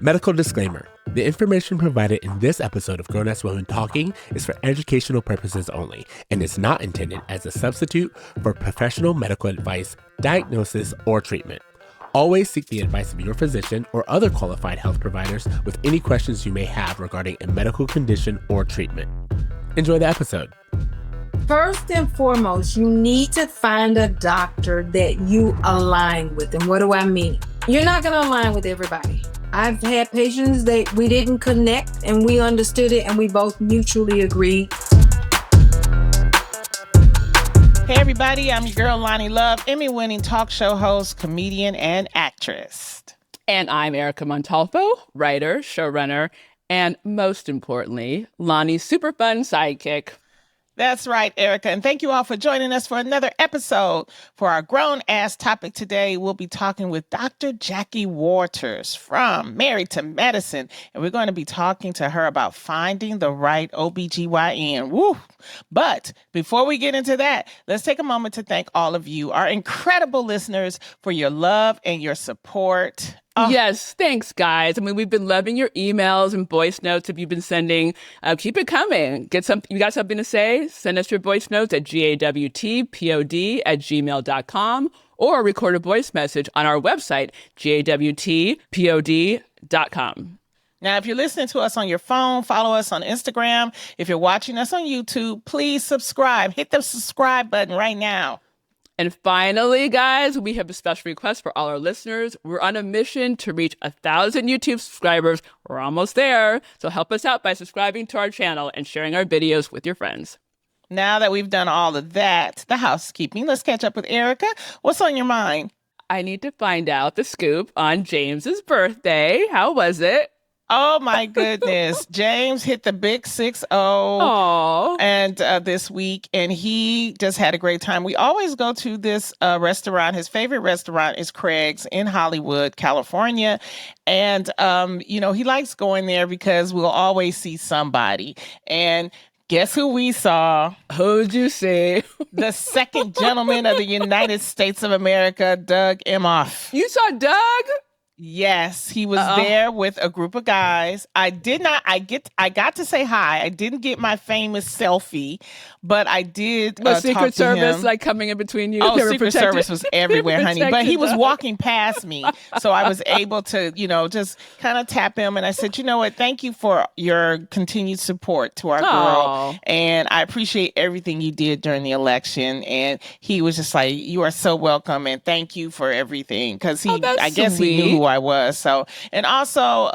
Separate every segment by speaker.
Speaker 1: Medical disclaimer. The information provided in this episode of Grown Ass Women Talking is for educational purposes only and is not intended as a substitute for professional medical advice, diagnosis, or treatment. Always seek the advice of your physician or other qualified health providers with any questions you may have regarding a medical condition or treatment. Enjoy the episode.
Speaker 2: First and foremost, you need to find a doctor that you align with. And what do I mean? You're not going to align with everybody. I've had patients that we didn't connect and we understood it and we both mutually agreed.
Speaker 3: Hey everybody, I'm your girl Loni Love, Emmy-winning talk show host, comedian, and actress.
Speaker 4: And I'm Erica Montolfo, writer, showrunner, and most importantly, Loni's super fun sidekick.
Speaker 3: That's right, Erica. And thank you all for joining us for another episode. For our grown-ass topic today, we'll be talking with Dr. Jackie Waters from Married to Medicine. And we're going to be talking to her about finding the right OBGYN. Woo! But before we get into that, let's take a moment to thank all of you, our incredible listeners, for your love and your support.
Speaker 4: Yes, thanks, guys. I mean, we've been loving your emails and voice notes that you've been sending. Keep it coming. You got something to say? Send us your voice notes at GAWTpod@gmail.com or record a voice message on our website, GAWTpod.com.
Speaker 3: Now, if you're listening to us on your phone, follow us on Instagram. If you're watching us on YouTube, please subscribe. Hit the subscribe button right now.
Speaker 4: And finally, guys, we have a special request for all our listeners. We're on a mission to reach 1,000 YouTube subscribers. We're almost there. So help us out by subscribing to our channel and sharing our videos with your friends.
Speaker 3: Now that we've done all of that, the housekeeping, let's catch up with Erica. What's on your mind?
Speaker 4: I need to find out the scoop on James's birthday. How was it?
Speaker 3: Oh, my goodness. James hit the big 6-0 and this week, and he just had a great time. We always go to this restaurant. His favorite restaurant is Craig's in Hollywood, California. And, he likes going there because we'll always see somebody. And guess who we saw?
Speaker 4: Who'd you see?
Speaker 3: The second gentleman of the United States of America, Doug Emhoff.
Speaker 4: You saw Doug?
Speaker 3: Yes, he was there with a group of guys. I got to say hi. I didn't get my famous selfie, but I did
Speaker 4: Was Secret
Speaker 3: talk to
Speaker 4: Service
Speaker 3: him.
Speaker 4: Like coming in between you?
Speaker 3: Oh, Secret Service was everywhere, honey. But he was walking past me, so I was able to, just kind of tap him. And I said, you know what? Thank you for your continued support to our girl, and I appreciate everything you did during the election. And he was just like, you are so welcome, and thank you for everything, because I guess he knew who I was. So, and also,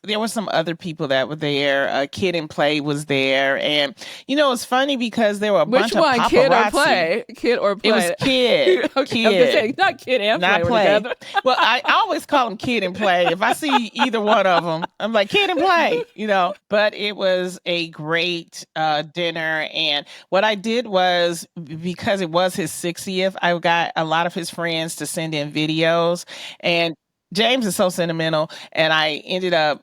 Speaker 3: there were some other people that were there. Kid and Play was there, and it's funny because there were a bunch of paparazzi.
Speaker 4: Which one, Kid or Play? Kid or Play?
Speaker 3: It was Kid.
Speaker 4: Okay,
Speaker 3: Kid.
Speaker 4: I'm just saying, not Kid and Play.
Speaker 3: Not Play.
Speaker 4: Together.
Speaker 3: Well, I always call them Kid and Play. If I see either one of them, I'm like, Kid and Play, But it was a great dinner, and what I did was, because it was his 60th, I got a lot of his friends to send in videos, and James is so sentimental, and I ended up,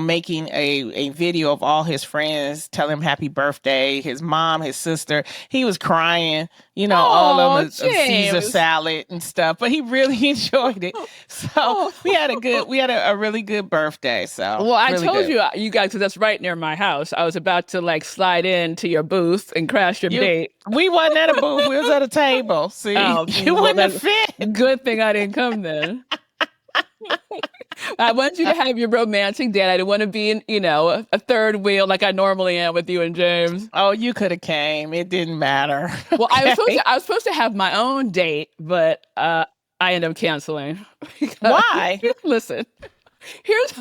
Speaker 3: making a video of all his friends, telling him happy birthday, his mom, his sister. He was crying, all of them, Caesar salad and stuff, but he really enjoyed it. So we had a really good birthday. So
Speaker 4: well, I
Speaker 3: really
Speaker 4: told
Speaker 3: good.
Speaker 4: you guys, because that's right near my house. I was about to slide into your booth and crash your date.
Speaker 3: We wasn't at a booth. We was at a table. See, you wouldn't have fit.
Speaker 4: Good thing I didn't come then. I want you to have your romantic date. I didn't want to be in, a third wheel like I normally am with you and James.
Speaker 3: Oh, you could have came. It didn't matter. Okay.
Speaker 4: Well, I was supposed to have my own date, but I ended up canceling.
Speaker 3: Why?
Speaker 4: Listen,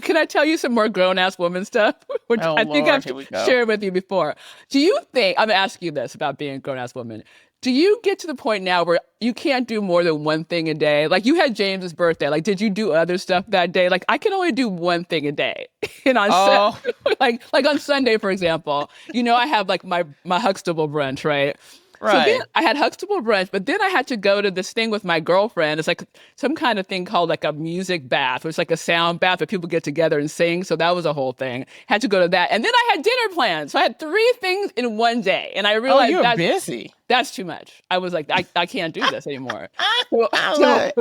Speaker 4: can I tell you some more grown-ass woman stuff? Which I think I've shared with you before. Do you think, I'm going to ask you this about being a grown-ass woman. Do you get to the point now where you can't do more than one thing a day? Like, you had James's birthday. Like, did you do other stuff that day? Like, I can only do one thing a day. And like on Sunday, for example, I have my Huxtable brunch, right?
Speaker 3: Right.
Speaker 4: So then I had Huxtable brunch, but then I had to go to this thing with my girlfriend. It's like some kind of thing called like a music bath. It's like a sound bath where people get together and sing. So that was a whole thing. Had to go to that. And then I had dinner plans. So I had 3 things in one day. And I realized
Speaker 3: you're busy.
Speaker 4: That's too much. I was like, I can't do this anymore.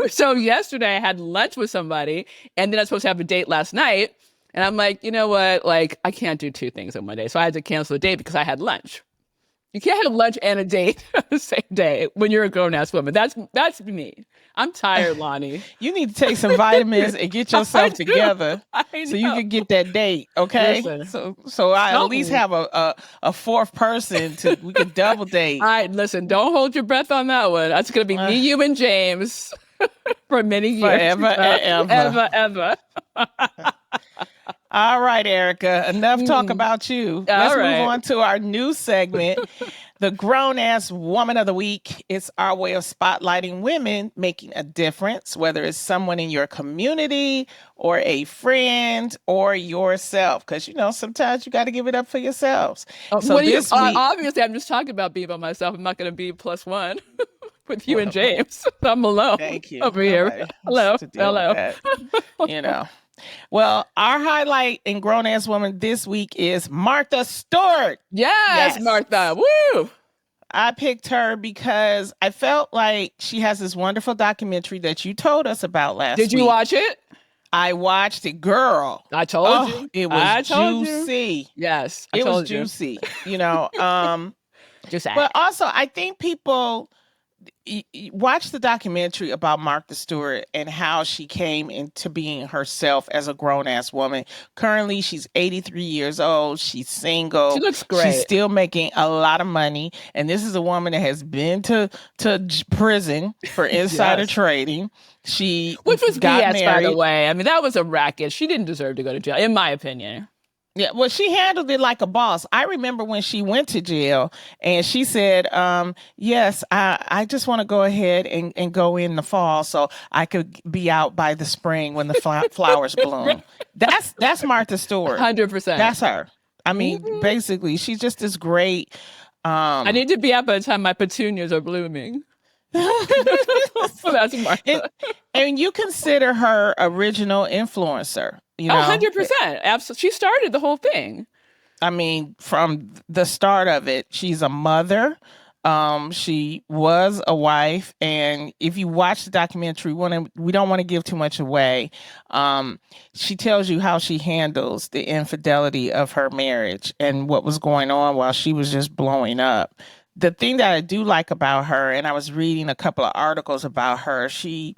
Speaker 4: So yesterday I had lunch with somebody, and then I was supposed to have a date last night. And I'm like, you know what? Like, I can't do 2 things in one day. So I had to cancel the date because I had lunch. You can't have lunch and a date on the same day when you're a grown-ass woman. That's me. I'm tired, Loni.
Speaker 3: You need to take some vitamins and get yourself together so you can get that date, okay? Listen, so I at least have a 4th person we can double date.
Speaker 4: All right, listen, don't hold your breath on that one. That's going to be me, you, and James for many years.
Speaker 3: Forever and ever.
Speaker 4: Ever.
Speaker 3: All right, Erica, enough talk about you. Let's move on to our new segment, the Grown-Ass Woman of the Week. It's our way of spotlighting women making a difference, whether it's someone in your community or a friend or yourself. Because, sometimes you got to give it up for yourselves.
Speaker 4: So this week, obviously, I'm just talking about being by myself. I'm not going to be +1. With you and James. I'm alone.
Speaker 3: Thank you.
Speaker 4: Over here. Hello.
Speaker 3: Well, our highlight in Grown-Ass Woman this week is Martha Stewart.
Speaker 4: Yes, Martha. Woo!
Speaker 3: I picked her because I felt like she has this wonderful documentary that you told us about last week.
Speaker 4: Did you watch it?
Speaker 3: I watched it, girl.
Speaker 4: I told you.
Speaker 3: It was juicy.
Speaker 4: Yes,
Speaker 3: it was juicy.
Speaker 4: Just act.
Speaker 3: But also, I think people watch the documentary about Martha Stewart and how she came into being herself as a grown-ass woman. Currently, she's 83 years old. She's single.
Speaker 4: She looks great.
Speaker 3: She's still making a lot of money. And this is a woman that has been to prison for insider trading.
Speaker 4: Which was BS, by the way. I mean, that was a racket. She didn't deserve to go to jail, in my opinion.
Speaker 3: Yeah, well, she handled it like a boss. I remember when she went to jail and she said, yes, I just want to go ahead and go in the fall so I could be out by the spring when the flowers bloom. That's Martha Stewart.
Speaker 4: 100%.
Speaker 3: That's her. I mean, basically, she's just this great.
Speaker 4: I need to be out by the time my petunias are blooming. That's Martha.
Speaker 3: And you consider her original influencer.
Speaker 4: 100%. Absolutely. She started the whole thing.
Speaker 3: I mean, from the start of it, she's a mother. She was a wife. And if you watch the documentary, we don't want to give too much away. She tells you how she handles the infidelity of her marriage and what was going on while she was just blowing up. The thing that I do like about her, and I was reading a couple of articles about her, she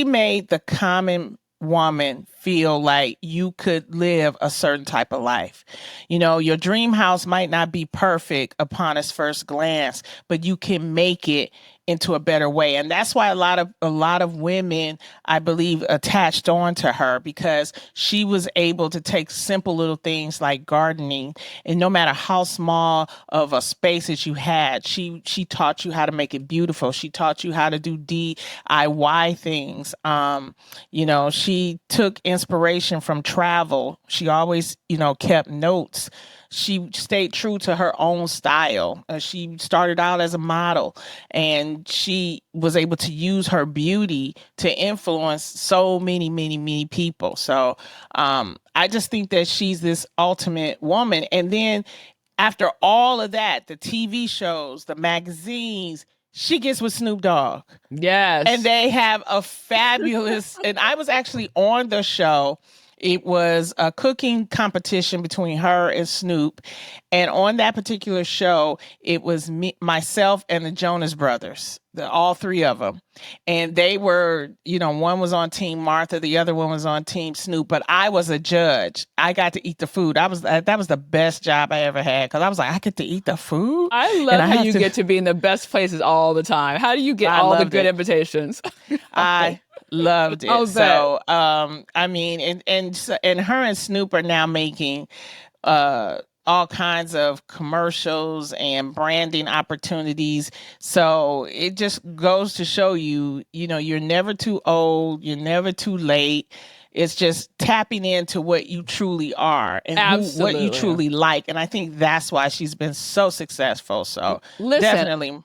Speaker 3: made the common woman feel like you could live a certain type of life. Your dream house might not be perfect upon its first glance, but you can make it into a better way. And that's why a lot of women, I believe, attached on to her, because she was able to take simple little things like gardening, and no matter how small of a space that you had, she taught you how to make it beautiful. She taught you how to do DIY things. She took inspiration from travel. She always, kept notes. She stayed true to her own style. She started out as a model, and she was able to use her beauty to influence so many, many, many people. So I just think that she's this ultimate woman. And then after all of that, the TV shows, the magazines, she gets with Snoop Dogg.
Speaker 4: Yes.
Speaker 3: And they have a fabulous, and I was actually on the show. It was a cooking competition between her and Snoop. And on that particular show, it was myself and the Jonas Brothers, all 3 of them. And they were, one was on Team Martha, the other one was on Team Snoop, but I was a judge. I got to eat the food. That was the best job I ever had, because I was like, I get to eat the food?
Speaker 4: I love how you get to be in the best places all the time. How do you get all the good invitations?
Speaker 3: I loved it. So, I mean, and her and Snoop are now making all kinds of commercials and branding opportunities. So it just goes to show you, you're never too old, you're never too late. It's just tapping into what you truly are and what you truly like. And I think that's why she's been so successful. So definitely.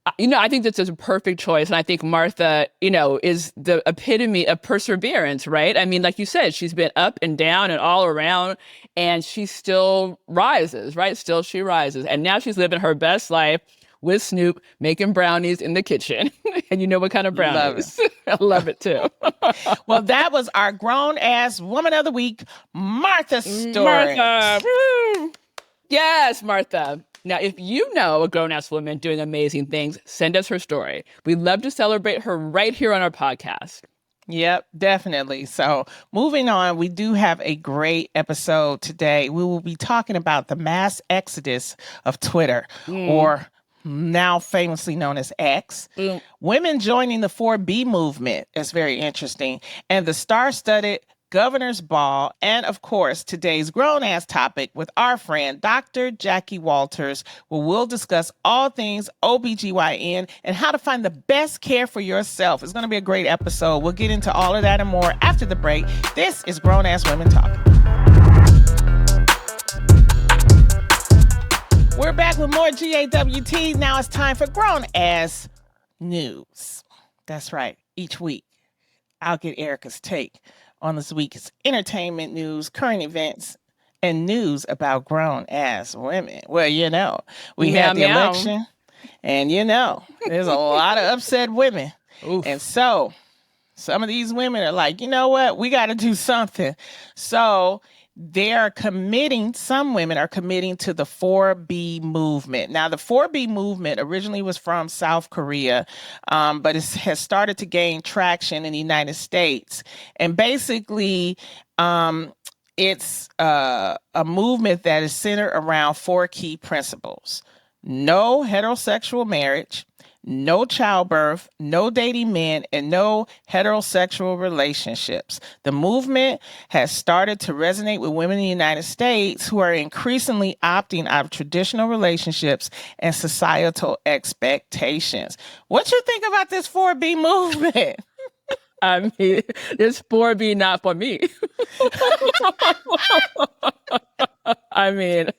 Speaker 4: I think this is a perfect choice. And I think Martha, is the epitome of perseverance, right? I mean, like you said, she's been up and down and all around, and she still rises, right? Still she rises. And now she's living her best life with Snoop, making brownies in the kitchen. And you know what kind of brownies. I love it too.
Speaker 3: Well, that was our grown-ass woman of the week, Martha Stewart.
Speaker 4: Martha. Woo! Yes, Martha. Now, if you know a grown-ass woman doing amazing things, send us her story. We'd love to celebrate her right here on our podcast.
Speaker 3: Yep, definitely. So moving on, we do have a great episode today. We will be talking about the mass exodus of Twitter, or now famously known as X. Women joining the 4B movement is very interesting. And the star-studded Governor's Ball, and of course, today's grown-ass topic with our friend, Dr. Jackie Walters, where we'll discuss all things OBGYN and how to find the best care for yourself. It's going to be a great episode. We'll get into all of that and more after the break. This is Grown-Ass Women Talking. We're back with more GAWT. Now it's time for Grown-Ass News. That's right. Each week, I'll get Erica's take on this week's entertainment news, current events, and news about grown-ass women. Well, we had the election, and there's a lot of upset women. Oof. And so some of these women are like, you know what? We got to do something. So some women are committing to the 4B movement. Now, the 4B movement originally was from South Korea, but it has started to gain traction in the United States. And basically, it's a movement that is centered around 4 key principles: no heterosexual marriage, no childbirth, no dating men, and no heterosexual relationships. The movement has started to resonate with women in the United States who are increasingly opting out of traditional relationships and societal expectations. What you think about this 4B movement?
Speaker 4: I mean, this 4B not for me. I mean,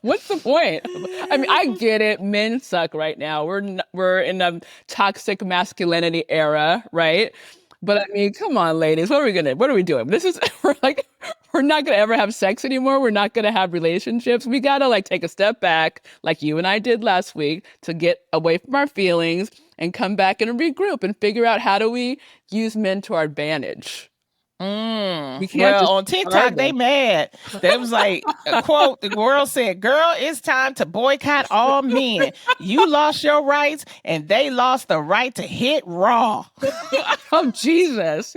Speaker 4: what's the point? I mean, I get it. Men suck right now. We're in a toxic masculinity era, right? But I mean, come on, ladies. What are we doing? We're not gonna ever have sex anymore. We're not gonna have relationships. We gotta take a step back, like you and I did last week, to get away from our feelings and come back and regroup and figure out how do we use men to our advantage.
Speaker 3: Well, on TikTok, they mad. There was a quote, the girl said, "Girl, it's time to boycott all men. You lost your rights and they lost the right to hit raw."
Speaker 4: Oh, Jesus.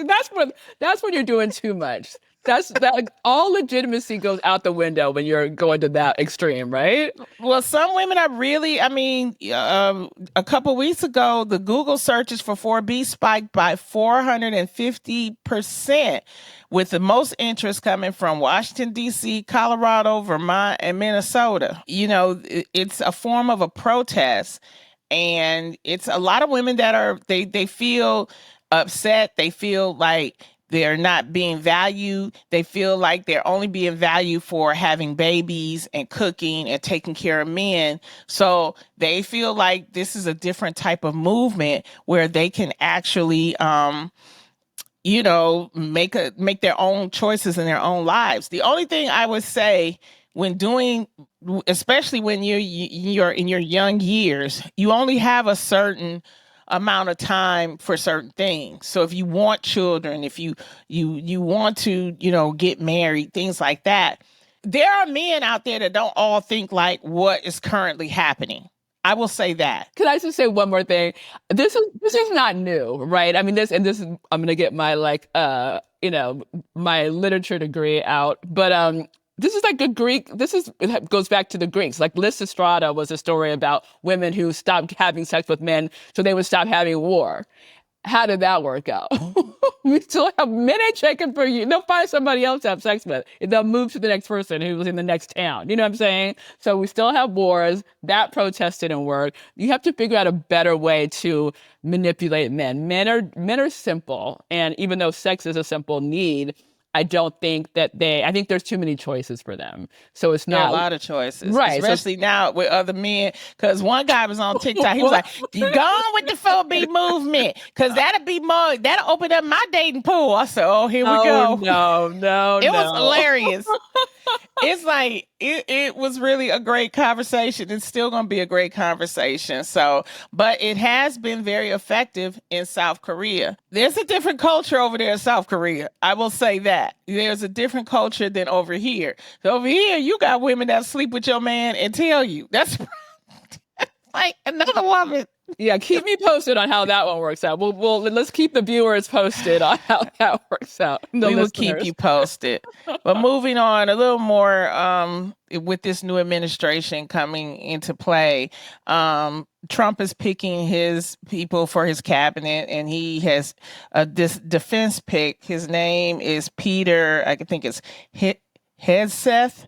Speaker 4: That's when you're doing too much. That all legitimacy goes out the window when you're going to that extreme, right?
Speaker 3: Well, some women are really, a couple weeks ago, the Google searches for 4B spiked by 450%, with the most interest coming from Washington, D.C., Colorado, Vermont, and Minnesota. It's a form of a protest, and it's a lot of women that they feel upset. They feel like they're not being valued. They feel like they're only being valued for having babies and cooking and taking care of men. So they feel like this is a different type of movement where they can actually, make their own choices in their own lives. The only thing I would say when doing, especially when you're in your young years, you only have a certain amount of time for certain things. So if you want children, if you want to, get married, things like that, there are men out there that don't all think like what is currently happening. I will say that.
Speaker 4: Can I just say one more thing? This is not new, right? I mean, this is, I'm going to get my my literature degree out, but this is like a Greek, it goes back to the Greeks. Like Lysistrata was a story about women who stopped having sex with men so they would stop having war. How did that work out? We still have men ain't checking for you. They'll find somebody else to have sex with. They'll move to the next person who was in the next town. You know what I'm saying? So we still have wars. That protest didn't work. You have to figure out a better way to manipulate men. Men are simple. And even though sex is a simple need, I don't think that I think there's too many choices for them. So it's not.
Speaker 3: There are a lot of choices.
Speaker 4: Right.
Speaker 3: Especially now with other men. Because one guy was on TikTok. He was like, you go on with the 4B movement. Because that'll open up my dating pool. I said, oh, here we go.
Speaker 4: No.
Speaker 3: It was hilarious. It's like, it was really a great conversation. It's still going to be a great conversation. So, but it has been very effective in South Korea. There's a different culture over there in South Korea. I will say that. There's a different culture than over here. So over here, you got women that sleep with your man and tell you. That's like another woman.
Speaker 4: Yeah, keep me posted on how that one works out. Let's keep the viewers posted on how that works out.
Speaker 3: We will keep you posted. But moving on a little more with this new administration coming into play, Trump is picking his people for his cabinet, and he has this defense pick. His name is Peter, I think it's Hegseth,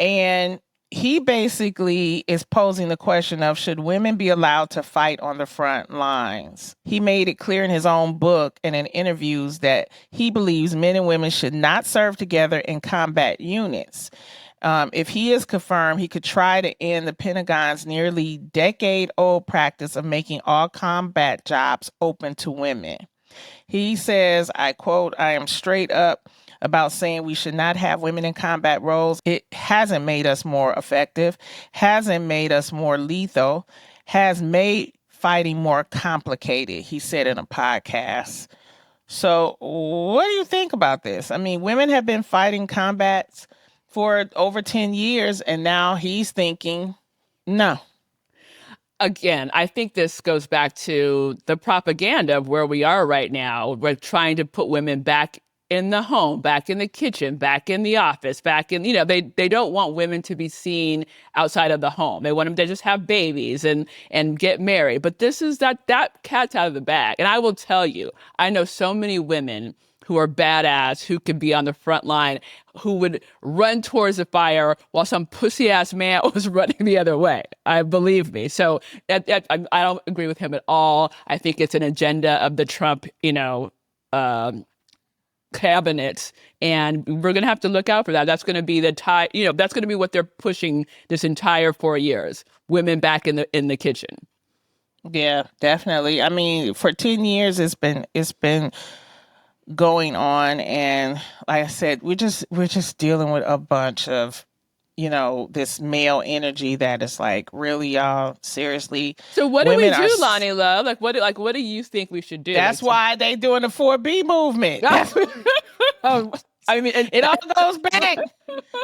Speaker 3: and he basically is posing the question of, should women be allowed to fight on the front lines? He made it clear in his own book and in interviews that he believes men and women should not serve together in combat units. If he is confirmed, he could try to end the Pentagon's nearly decade-old practice of making all combat jobs open to women. He says, I quote, "I am straight up about saying we should not have women in combat roles. It hasn't made us more effective, hasn't made us more lethal, has made fighting more complicated," he said in a podcast. So what do you think about this? I mean, women have been fighting combats for over 10 years, and now he's thinking, no.
Speaker 4: Again, I think this goes back to the propaganda of where we are right now. We're trying to put women back in the home, back in the kitchen, back in the office, back in, they don't want women to be seen outside of the home. They want them to just have babies and get married. But this is that cat's out of the bag. And I will tell you, I know so many women who are badass, who could be on the front line, who would run towards the fire while some pussy-ass man was running the other way. Believe me. So I don't agree with him at all. I think it's an agenda of the Trump, cabinet, and we're going to have to look out for that. That's going to be that's going to be what they're pushing this entire 4 years. Women back in the kitchen.
Speaker 3: Yeah, definitely. I mean, for 10 years it's been going on, and like I said, we're just dealing with a bunch of this male energy that is like, really, y'all, seriously.
Speaker 4: So what do we do, Lonnie Love? What do you think we should do?
Speaker 3: That's why they doing the 4B movement. I mean, it all goes back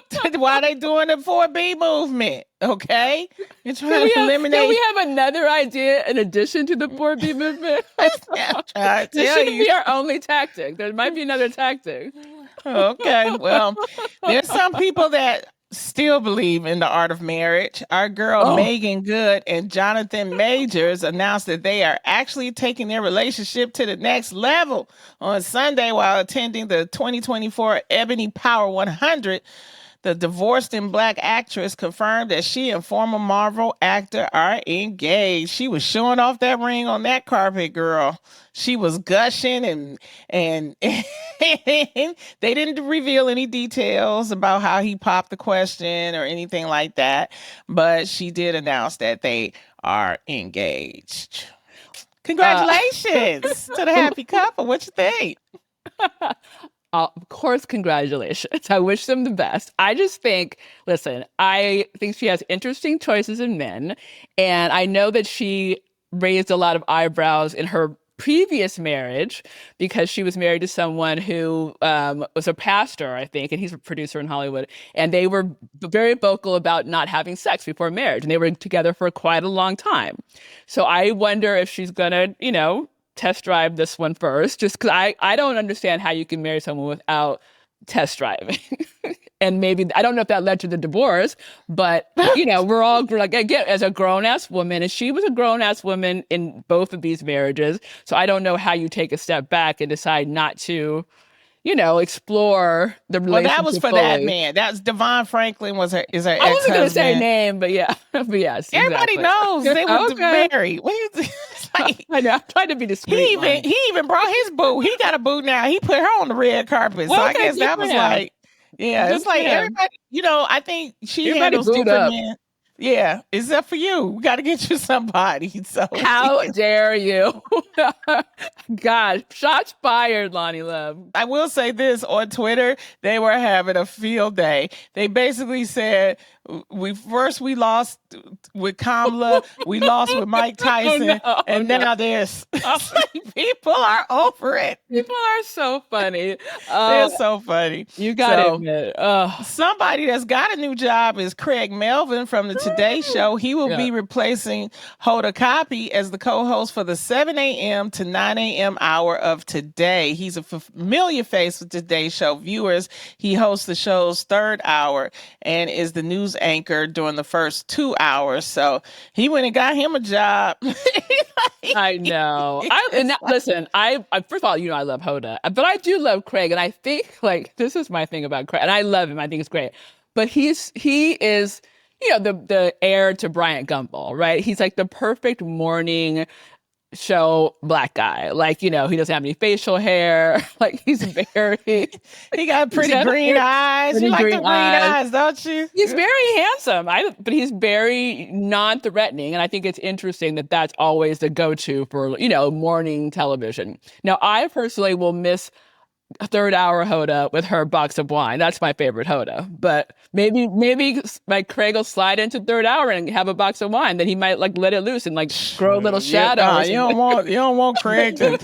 Speaker 3: to why they doing the 4B movement. Okay, you're trying to eliminate.
Speaker 4: Can we have another idea in addition to the 4B movement? This shouldn't be our only tactic. There might be another tactic.
Speaker 3: Okay, well, there's some people that still believe in the art of marriage. Our girl Megan Good and Jonathan Majors announced that they are actually taking their relationship to the next level on Sunday while attending the 2024 Ebony Power 100. The divorced and Black actress confirmed that she and former Marvel actor are engaged. She was showing off that ring on that carpet, girl. She was gushing and they didn't reveal any details about how he popped the question or anything like that. But she did announce that they are engaged. Congratulations to the happy couple. What you think?
Speaker 4: Of course, congratulations. I wish them the best. I just think, listen, I think she has interesting choices in men. And I know that she raised a lot of eyebrows in her previous marriage because she was married to someone who was a pastor, I think, and he's a producer in Hollywood. And they were very vocal about not having sex before marriage. And they were together for quite a long time. So I wonder if she's going to, test drive this one first, just because I don't understand how you can marry someone without test driving. And maybe, I don't know if that led to the divorce, but, we're all, like, again, as a grown-ass woman, and she was a grown-ass woman in both of these marriages. So I don't know how you take a step back and decide not to, explore the relationship.
Speaker 3: Well, that was for
Speaker 4: fully.
Speaker 3: that man. That's Devon Franklin is her ex-husband.
Speaker 4: I wasn't going to say a name, but yeah. But yes,
Speaker 3: everybody knows they were married.
Speaker 4: I know. I'm trying to be discreet.
Speaker 3: He even brought his boo. He got a boo now. He put her on the red carpet. So I guess that was like, it's like everybody. I think she handles different men. Yeah, except for you. We got to get you somebody. So
Speaker 4: how dare you? God, shots fired, Loni Love.
Speaker 3: I will say this, on Twitter, they were having a field day. They basically said, we lost with Kamala, we lost with Mike Tyson, and now this. People are over it.
Speaker 4: People are so funny.
Speaker 3: They're so funny.
Speaker 4: You got to admit.
Speaker 3: Somebody that's got a new job is Craig Melvin from the Today Show. He will be replacing Hoda Kotb as the co-host for the 7 a.m. to 9 a.m. hour of Today. He's a familiar face with Today Show viewers. He hosts the show's third hour and is the news anchor during the first 2 hours. So he went and got him a job.
Speaker 4: I know. Listen, I first of all, I love Hoda, but I do love Craig, and I think this is my thing about Craig, and I love him. I think it's great, but he is the heir to Bryant Gumbel, right? He's like the perfect morning show black guy. He doesn't have any facial hair. He's very
Speaker 3: he got pretty green eyes. You like the green eyes, don't you?
Speaker 4: He's very handsome. But he's very non-threatening, and I think it's interesting that that's always the go-to for morning television. Now, I personally will miss third hour Hoda with her box of wine. That's my favorite Hoda. But maybe Craig will slide into third hour and have a box of wine. Then he might let it loose and grow little shadows.
Speaker 3: You don't want Craig to.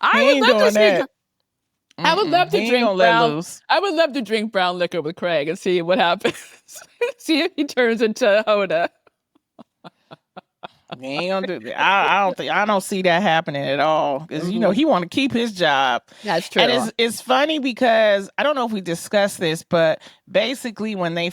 Speaker 4: I would love to see. I would love to drink brown. I would love to drink brown liquor with Craig and see what happens. See if he turns into Hoda.
Speaker 3: He ain't gonna do that. I don't see that happening at all. Because he want to keep his job.
Speaker 4: That's true.
Speaker 3: And it's funny because I don't know if we discussed this, but basically when they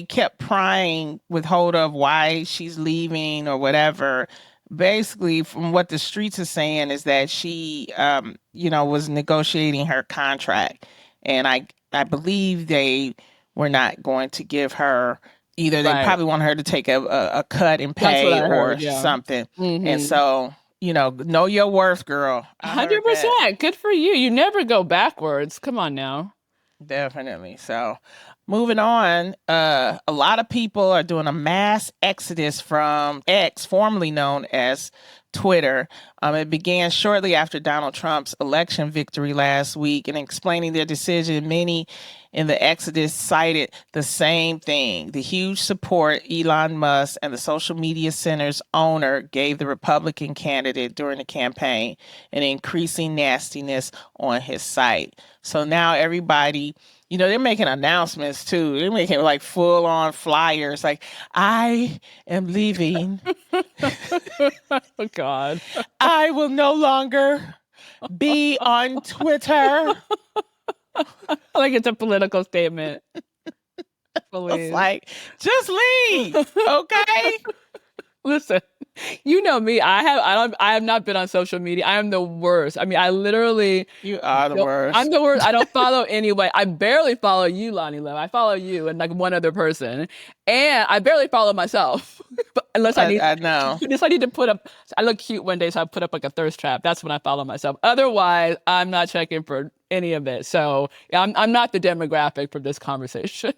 Speaker 3: kept prying with Hoda of why she's leaving or whatever. Basically, from what the streets are saying is that she, was negotiating her contract, and I believe they were not going to give her. Either they probably want her to take a cut in pay or something. Mm-hmm. And so, know your worth, girl.
Speaker 4: 100%. Good for you. You never go backwards. Come on now.
Speaker 3: Definitely. So moving on, a lot of people are doing a mass exodus from X, formerly known as Twitter. It began shortly after Donald Trump's election victory last week. And explaining their decision, many in the exodus cited the same thing: the huge support Elon Musk and the social media center's owner gave the Republican candidate during the campaign, and increasing nastiness on his site. So now everybody, they're making announcements too. They're making full on flyers I am leaving.
Speaker 4: Oh God.
Speaker 3: I will no longer be on Twitter.
Speaker 4: It's a political statement. Please.
Speaker 3: It's just leave, okay?
Speaker 4: Listen, you know me. I have not been on social media. I am the worst. I mean, I literally.
Speaker 3: You are the worst.
Speaker 4: I'm the worst. I don't follow anyone. I barely follow you, Loni Love. I follow you and one other person, and I barely follow myself. Unless I need.
Speaker 3: I know.
Speaker 4: Unless I need to put up. I look cute one day, so I put up a thirst trap. That's when I follow myself. Otherwise, I'm not checking for any of it. So I'm not the demographic for this conversation.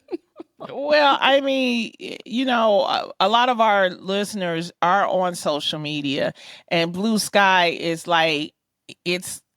Speaker 3: Well, I mean, a lot of our listeners are on social media, and Blue Sky is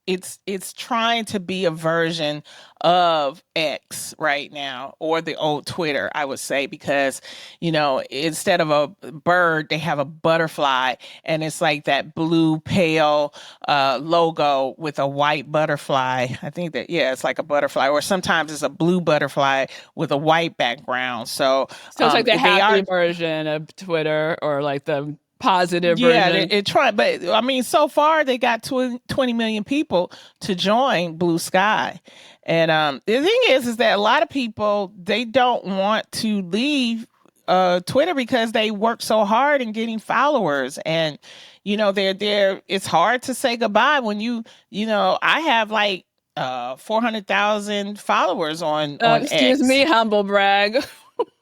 Speaker 3: it's trying to be a version of X right now, or the old Twitter, I would say, because, instead of a bird, they have a butterfly, and it's that blue pale logo with a white butterfly. I think that, it's like a butterfly, or sometimes it's a blue butterfly with a white background. So
Speaker 4: it's the happy version of Twitter, or the positive version.
Speaker 3: It tried, but I mean, so far they got 20 million people to join Blue Sky. And the thing is that a lot of people, they don't want to leave Twitter because they work so hard in getting followers. And, it's hard to say goodbye when I have like 400,000 followers on
Speaker 4: excuse
Speaker 3: X.
Speaker 4: me, humble brag.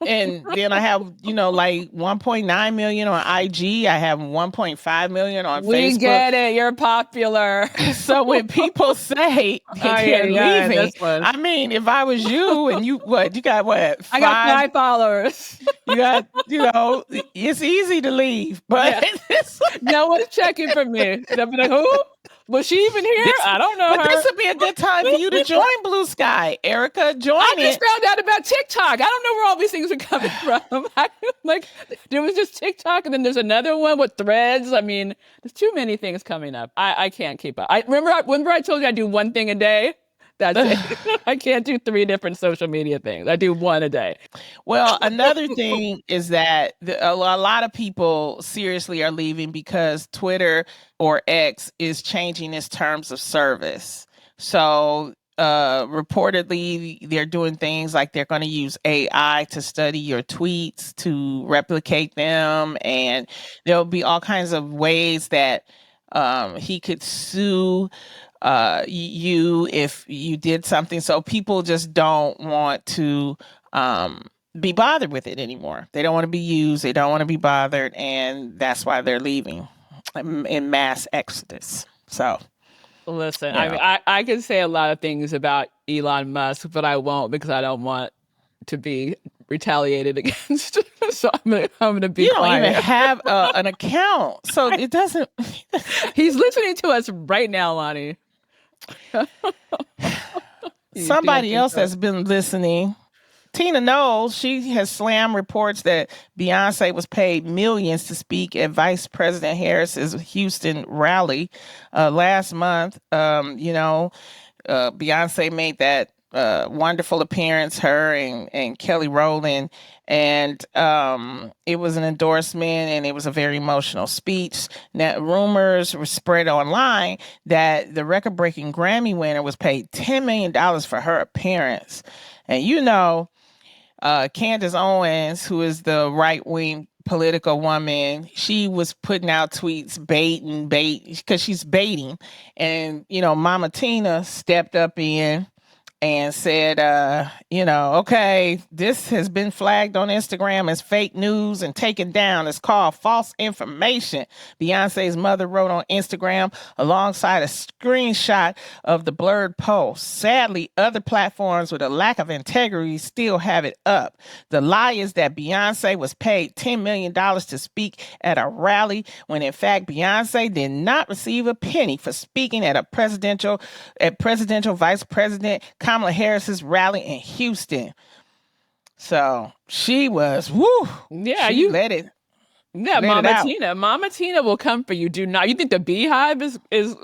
Speaker 3: And then I have, like 1.9 million on IG. I have 1.5 million on Facebook.
Speaker 4: We get it. You're popular.
Speaker 3: So when people say they're leaving, I mean, if I was you and you got what?
Speaker 4: I got 5 followers.
Speaker 3: You got, it's easy to leave, but
Speaker 4: no one's checking for me. They'll be like, who? Was she even here? I don't know.
Speaker 3: But this would be a good time for you to join Blue Sky. Erica, join
Speaker 4: I just found out about TikTok. I don't know where all these things are coming from. There was just TikTok, and then there's another one with Threads. I mean, there's too many things coming up. I can't keep up. Remember I told you I do one thing a day? That's it. I can't do 3 different social media things. I do 1 a day.
Speaker 3: Well, another thing is that a lot of people seriously are leaving because Twitter or X is changing its terms of service. So reportedly, they're doing things like they're going to use AI to study your tweets, to replicate them. And there'll be all kinds of ways that he could sue you if you did something. So people just don't want to be bothered with it anymore. They don't want to be used. They don't want to be bothered. And that's why they're leaving in mass exodus. So
Speaker 4: listen, I can say a lot of things about Elon Musk, but I won't because I don't want to be retaliated against. So I'm gonna be
Speaker 3: You don't
Speaker 4: quiet.
Speaker 3: even have an account. So it doesn't.
Speaker 4: He's listening to us right now, Loni.
Speaker 3: Somebody else has been listening. Tina Knowles, she has slammed reports that Beyonce was paid millions to speak at Vice President Harris's Houston rally last month. Beyonce made that wonderful appearance, her and Kelly Rowland, and it was an endorsement, and it was a very emotional speech. Now, rumors were spread online that the record-breaking Grammy winner was paid $10 million for her appearance. And Candace Owens, who is the right-wing political woman, she was putting out tweets bait because she's baiting. And, Mama Tina stepped up in and said, okay, this has been flagged on Instagram as fake news and taken down. It's called false information. Beyonce's mother wrote on Instagram alongside a screenshot of the blurred post. Sadly, other platforms with a lack of integrity still have it up. The lie is that Beyonce was paid $10 million to speak at a rally when in fact Beyonce did not receive a penny for speaking at presidential Vice President Kamala Harris's rally in Houston. So she was, she let it.
Speaker 4: Yeah, Mama Tina will come for you. Do not. You think the beehive is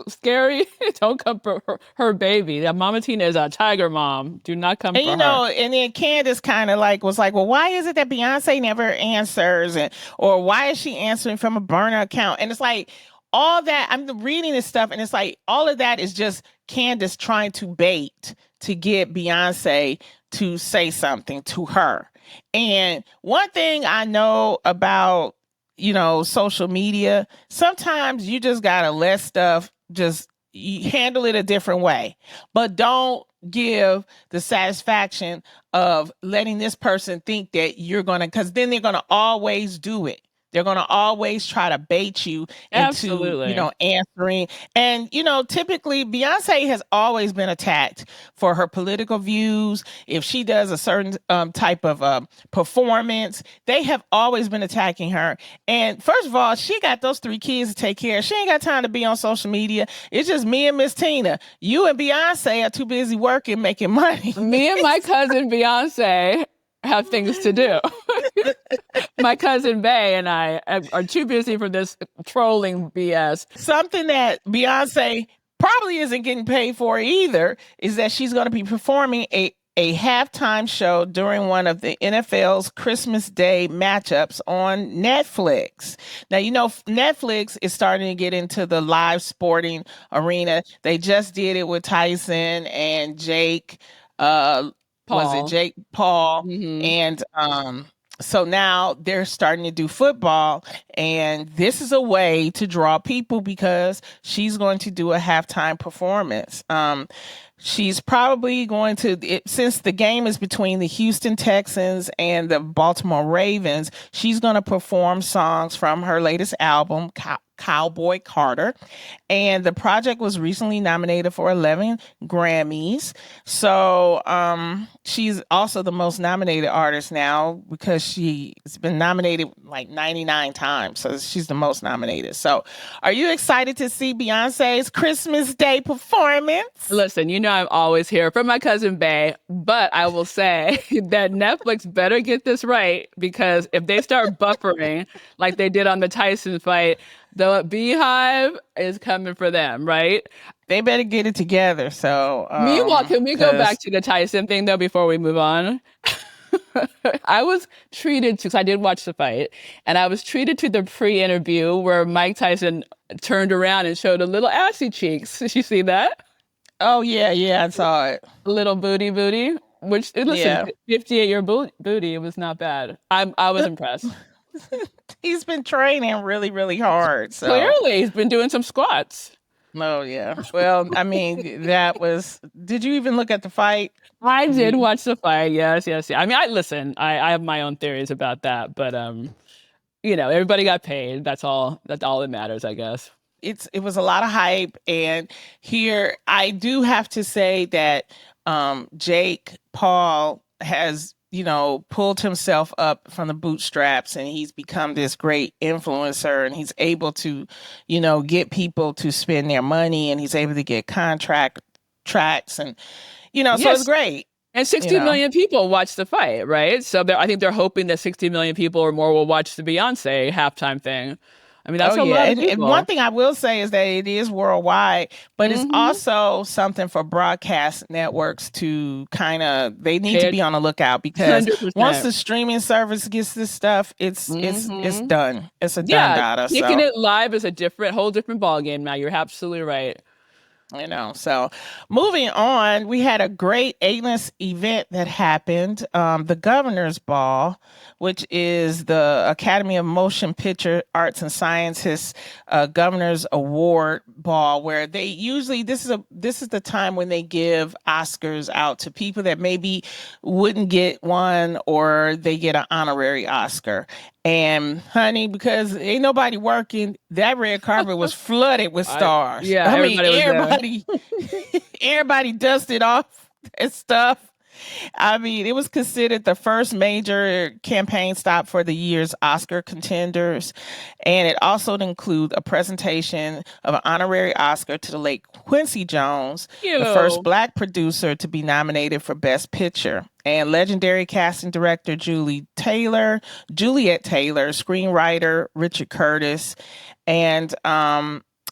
Speaker 4: scary? Don't come for her baby. That Mama Tina is a tiger mom. Do not come for her.
Speaker 3: And then Candace kind of was like, well, why is it that Beyonce never answers, or why is she answering from a burner account? And it's like all that. I'm reading this stuff, and it's like all of that is just Candace trying to bait to get Beyonce to say something to her. And one thing I know about, social media, sometimes you just gotta let stuff you handle it a different way, but don't give the satisfaction of letting this person think that you're gonna, because then they're gonna always do it. They're going to always try to bait you into, answering. And, typically Beyonce has always been attacked for her political views. If she does a certain type of performance, they have always been attacking her. And first of all, she got those 3 kids to take care of. She ain't got time to be on social media. It's just me and Miss Tina. You and Beyonce are too busy working, making money.
Speaker 4: Me and my cousin Beyonce have things to do. My cousin Bay and I are too busy for this trolling BS.
Speaker 3: Something that Beyonce probably isn't getting paid for either is that she's going to be performing a halftime show during one of the NFL's Christmas Day matchups on Netflix. Now, you know, Netflix is starting to get into the live sporting arena. They just did it with Tyson and Jake. Was it Jake Paul?
Speaker 4: Mm-hmm.
Speaker 3: And so now they're starting to do football, and this is a way to draw people because she's going to do a halftime performance. She's probably going to, since the game is between the Houston Texans and the Baltimore Ravens, she's going to perform songs from her latest album, Cowboy Carter. And the project was recently nominated for 11 Grammys. So she's also the most nominated artist now because she's been nominated like 99 times. So she's the most nominated. So are you excited to see Beyonce's Christmas Day performance?
Speaker 4: Listen, you know I'm always here for my cousin Bay, but I will say that Netflix better get this right, because if they start buffering like they did on the Tyson fight, the Beehive is coming for them, right?
Speaker 3: They better get it together. So
Speaker 4: meanwhile, can we go back to the Tyson thing though before we move on? I was treated to, because I did watch the fight, and I was treated to the pre-interview where Mike Tyson turned around and showed a little assy cheeks. Did you see that?
Speaker 3: Oh, yeah, I saw it.
Speaker 4: A little booty, which, listen, 58-year booty, it was not bad. I was impressed.
Speaker 3: He's been training really, really hard. So.
Speaker 4: Clearly, he's been doing some squats.
Speaker 3: Oh, yeah. Well, I mean, did you even look at the fight?
Speaker 4: I did watch the fight, yes. I mean, I have my own theories about that, but, you know, everybody got paid. That's all that matters, I guess.
Speaker 3: It was a lot of hype. And here, I do have to say that Jake Paul has, you know, pulled himself up from the bootstraps, and he's become this great influencer, and he's able to, you know, get people to spend their money, and he's able to get tracks, and, you know, so it's great.
Speaker 4: And 60 million people watched the fight, right? So I think they're hoping that 60 million people or more will watch the Beyonce halftime thing. I mean, that's a lot of people.
Speaker 3: And one thing I will say is that it is worldwide, but it's also something for broadcast networks to they need to be on the lookout, because 100%. Once the streaming service gets this stuff, it's done. It's a done data.
Speaker 4: Kicking it live is a whole different ballgame now. You're absolutely right.
Speaker 3: You know, so moving on, we had a great A-list event that happened, the Governor's Ball, which is the Academy of Motion Picture Arts and Sciences Governor's Award Ball, where they usually, this is the time when they give Oscars out to people that maybe wouldn't get one, or they get an honorary Oscar. And honey, because ain't nobody working, that red carpet was flooded with stars. Everybody dusted off and stuff. I mean, it was considered the first major campaign stop for the year's Oscar contenders. And it also included a presentation of an honorary Oscar to the late Quincy Jones, the first Black producer to be nominated for Best Picture. And legendary casting director Juliet Taylor, screenwriter Richard Curtis, and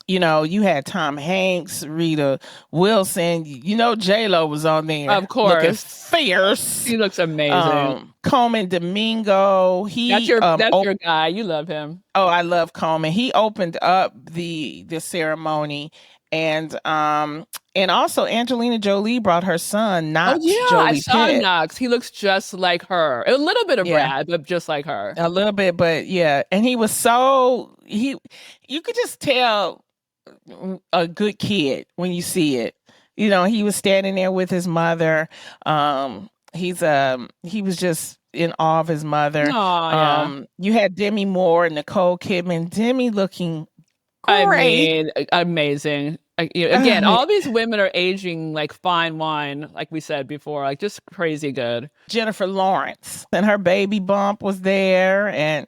Speaker 3: you know, you had Tom Hanks, Rita Wilson. You know, J-Lo was on there.
Speaker 4: Of course.
Speaker 3: Looking fierce.
Speaker 4: He looks amazing.
Speaker 3: Coleman Domingo.
Speaker 4: That's your guy. You love him.
Speaker 3: Oh, I love Coleman. He opened up the ceremony. And also Angelina Jolie brought her son, Knox.
Speaker 4: Oh, yeah, I saw Knox. He looks just like her. A little bit of Brad, but just like her.
Speaker 3: A little bit, but yeah. And he was you could just tell a good kid when you see it. You know, he was standing there with his mother. He was just in awe of his mother. You had Demi Moore and Nicole Kidman. Demi looking great.
Speaker 4: I mean, amazing. Again, all these women are aging like fine wine, like we said before, like just crazy good.
Speaker 3: Jennifer Lawrence and her baby bump was there, and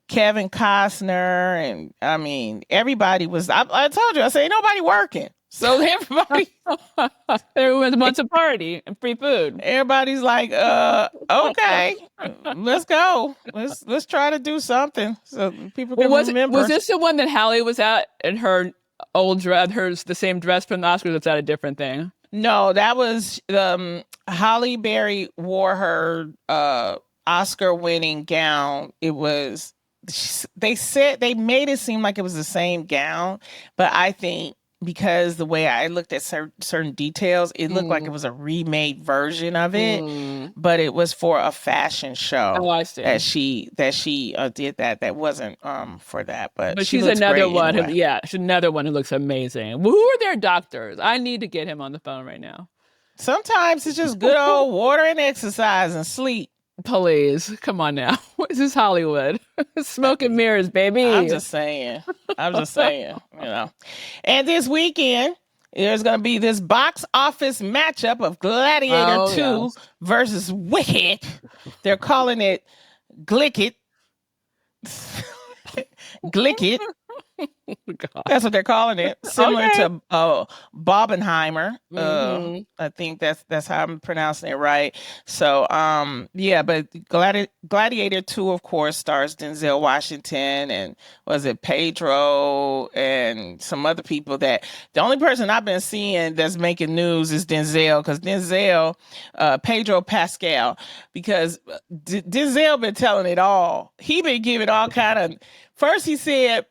Speaker 3: Kevin Costner, and I mean, everybody was. I told you, I said, ain't nobody working, so everybody,
Speaker 4: everyone wants a party and free food.
Speaker 3: Everybody's like, okay, let's go, let's try to do something so people can remember.
Speaker 4: Was this the one that Halle was at in her old dress, the same dress from the Oscars? That's at a different thing.
Speaker 3: No, that was Halle Berry wore her Oscar-winning gown. It was they made it seem like it was the same gown, but I think because the way I looked at certain details, it looked like it was a remade version of it, but it was for a fashion show.
Speaker 4: Oh, I see.
Speaker 3: That she did that. That wasn't for that, but
Speaker 4: she's another one. She's another one who looks amazing. Well, who are their doctors? I need to get him on the phone right now.
Speaker 3: Sometimes it's just good old water and exercise and sleep.
Speaker 4: Please, come on now. This is Hollywood. Smoke and mirrors, baby.
Speaker 3: I'm just saying, And this weekend, there's going to be this box office matchup of Gladiator 2 versus Wicked. They're calling it Glicket. Glicket. That's what they're calling it. Similar to Barbenheimer. I think that's how I'm pronouncing it right. So but Gladiator 2, of course, stars Denzel Washington and was it Pedro and some other people. That the only person I've been seeing that's making news is Denzel, because Pedro Pascal, because Denzel been telling it all. He been giving all kind of. First, he said,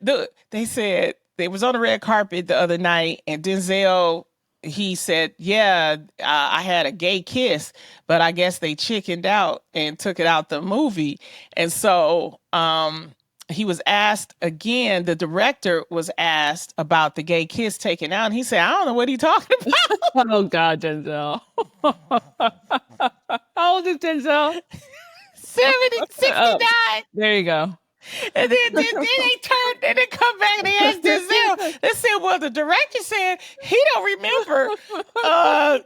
Speaker 3: they said they was on the red carpet the other night, and Denzel, he said, I had a gay kiss, but I guess they chickened out and took it out the movie. And so he was asked again, the director was asked about the gay kiss taken out, and he said, I don't know what he's talking about.
Speaker 4: Oh, God, Denzel. How old is Denzel?
Speaker 3: 69.
Speaker 4: There you go.
Speaker 3: And then they turned and they come back and they asked Denzel. They said, well, the director said he don't remember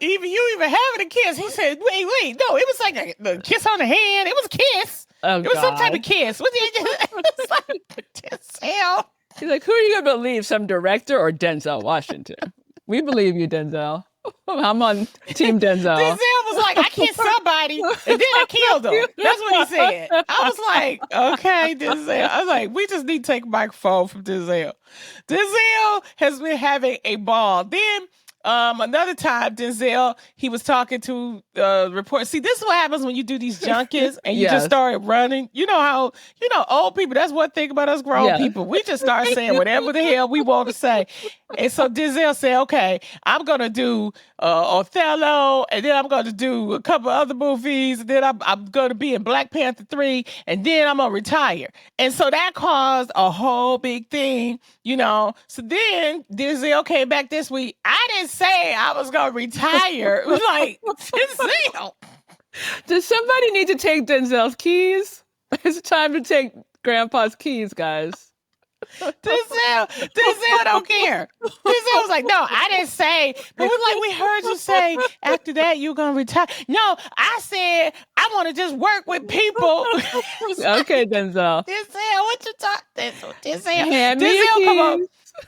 Speaker 3: you even having a kiss. He said, wait, no, it was like a kiss on the hand. It was a kiss.
Speaker 4: Oh,
Speaker 3: it was some type of kiss. It's like Denzel.
Speaker 4: He's like, who are you going to believe, some director or Denzel Washington? We believe you, Denzel. I'm on Team Denzel.
Speaker 3: Denzel was like, I kissed somebody and then I killed him. That's what he said. I was like, okay, Denzel. I was like, we just need to take a microphone from Denzel. Denzel has been having a ball. Then another time, Denzel, he was talking to report. See, this is what happens when you do these junkets and you just start running. You know how, old people, that's one thing about us grown people. We just start saying whatever the hell we want to say. And so Denzel said, okay, I'm going to do Othello, and then I'm going to do a couple other movies, and then I'm going to be in Black Panther 3, and then I'm going to retire. And so that caused a whole big thing, So then Denzel came back this week. I didn't say I was going to retire. It was like, Denzel.
Speaker 4: Does somebody need to take Denzel's keys? It's time to take Grandpa's keys, guys.
Speaker 3: Denzel don't care. Denzel was like, no, I didn't say. But we heard you say after that you're going to retire. No, I said I want to just work with people.
Speaker 4: Okay, Denzel.
Speaker 3: Denzel, what you talking?
Speaker 4: Denzel,
Speaker 3: come on.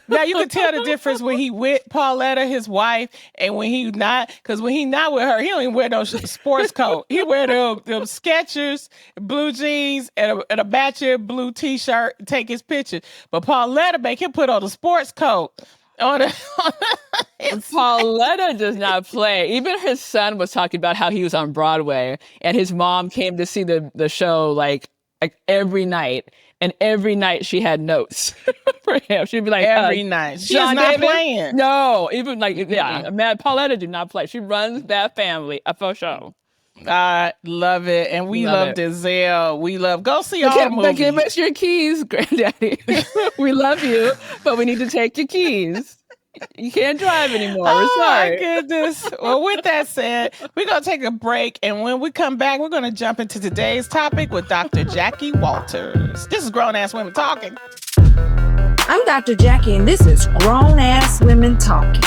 Speaker 3: Now you can tell the difference when he with Pauletta, his wife, and when he not. Because when he not with her, he don't even wear no sports coat. He wear them Skechers, blue jeans, and a matching blue T-shirt. And take his picture. But Pauletta make him put on a sports coat.
Speaker 4: Pauletta does not play. Even his son was talking about how he was on Broadway, and his mom came to see the show like every night. And every night she had notes for him. She'd be like,
Speaker 3: every night. She's
Speaker 4: John
Speaker 3: not
Speaker 4: David?
Speaker 3: playing.
Speaker 4: No, even Pauletta did not play. She runs that family for show.
Speaker 3: I love it. And we love Denzel. Go see all the movies.
Speaker 4: Give us your keys, Granddaddy. We love you, but we need to take your keys. You can't drive anymore. We're sorry.
Speaker 3: My goodness. Well, with that said, we're going to take a break. And when we come back, we're going to jump into today's topic with Dr. Jackie Walters. This is Grown Ass Women Talking.
Speaker 2: I'm Dr. Jackie, and this is Grown Ass Women Talking.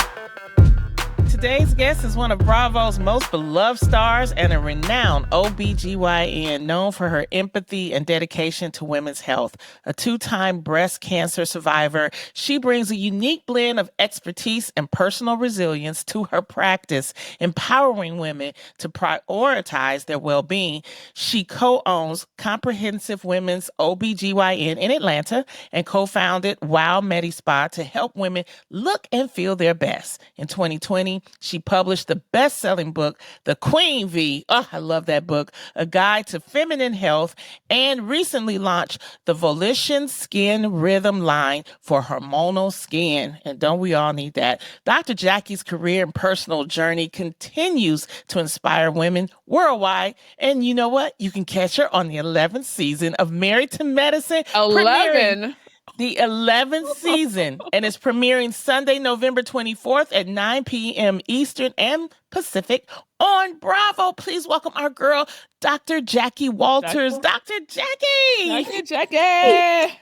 Speaker 3: Today's guest is one of Bravo's most beloved stars and a renowned OBGYN known for her empathy and dedication to women's health. A 2-time breast cancer survivor, she brings a unique blend of expertise and personal resilience to her practice, empowering women to prioritize their well-being. She co-owns Comprehensive Women's OBGYN in Atlanta and co-founded Wow Medi Spa to help women look and feel their best. In 2020, She published the best-selling book, The Queen V. Oh, I love that book. A Guide to Feminine Health, and recently launched the Volition Skin Rhythm line for hormonal skin. And don't we all need that? Dr. Jackie's career and personal journey continues to inspire women worldwide. And you know what? You can catch her on the 11th season of Married to Medicine.
Speaker 4: 11?
Speaker 3: The 11th season, and it's premiering Sunday, November 24th at 9 p.m. Eastern and Pacific on Bravo. Please welcome our girl, Dr. Jackie Walters. Dr. Jackie!
Speaker 4: Dr. Jackie!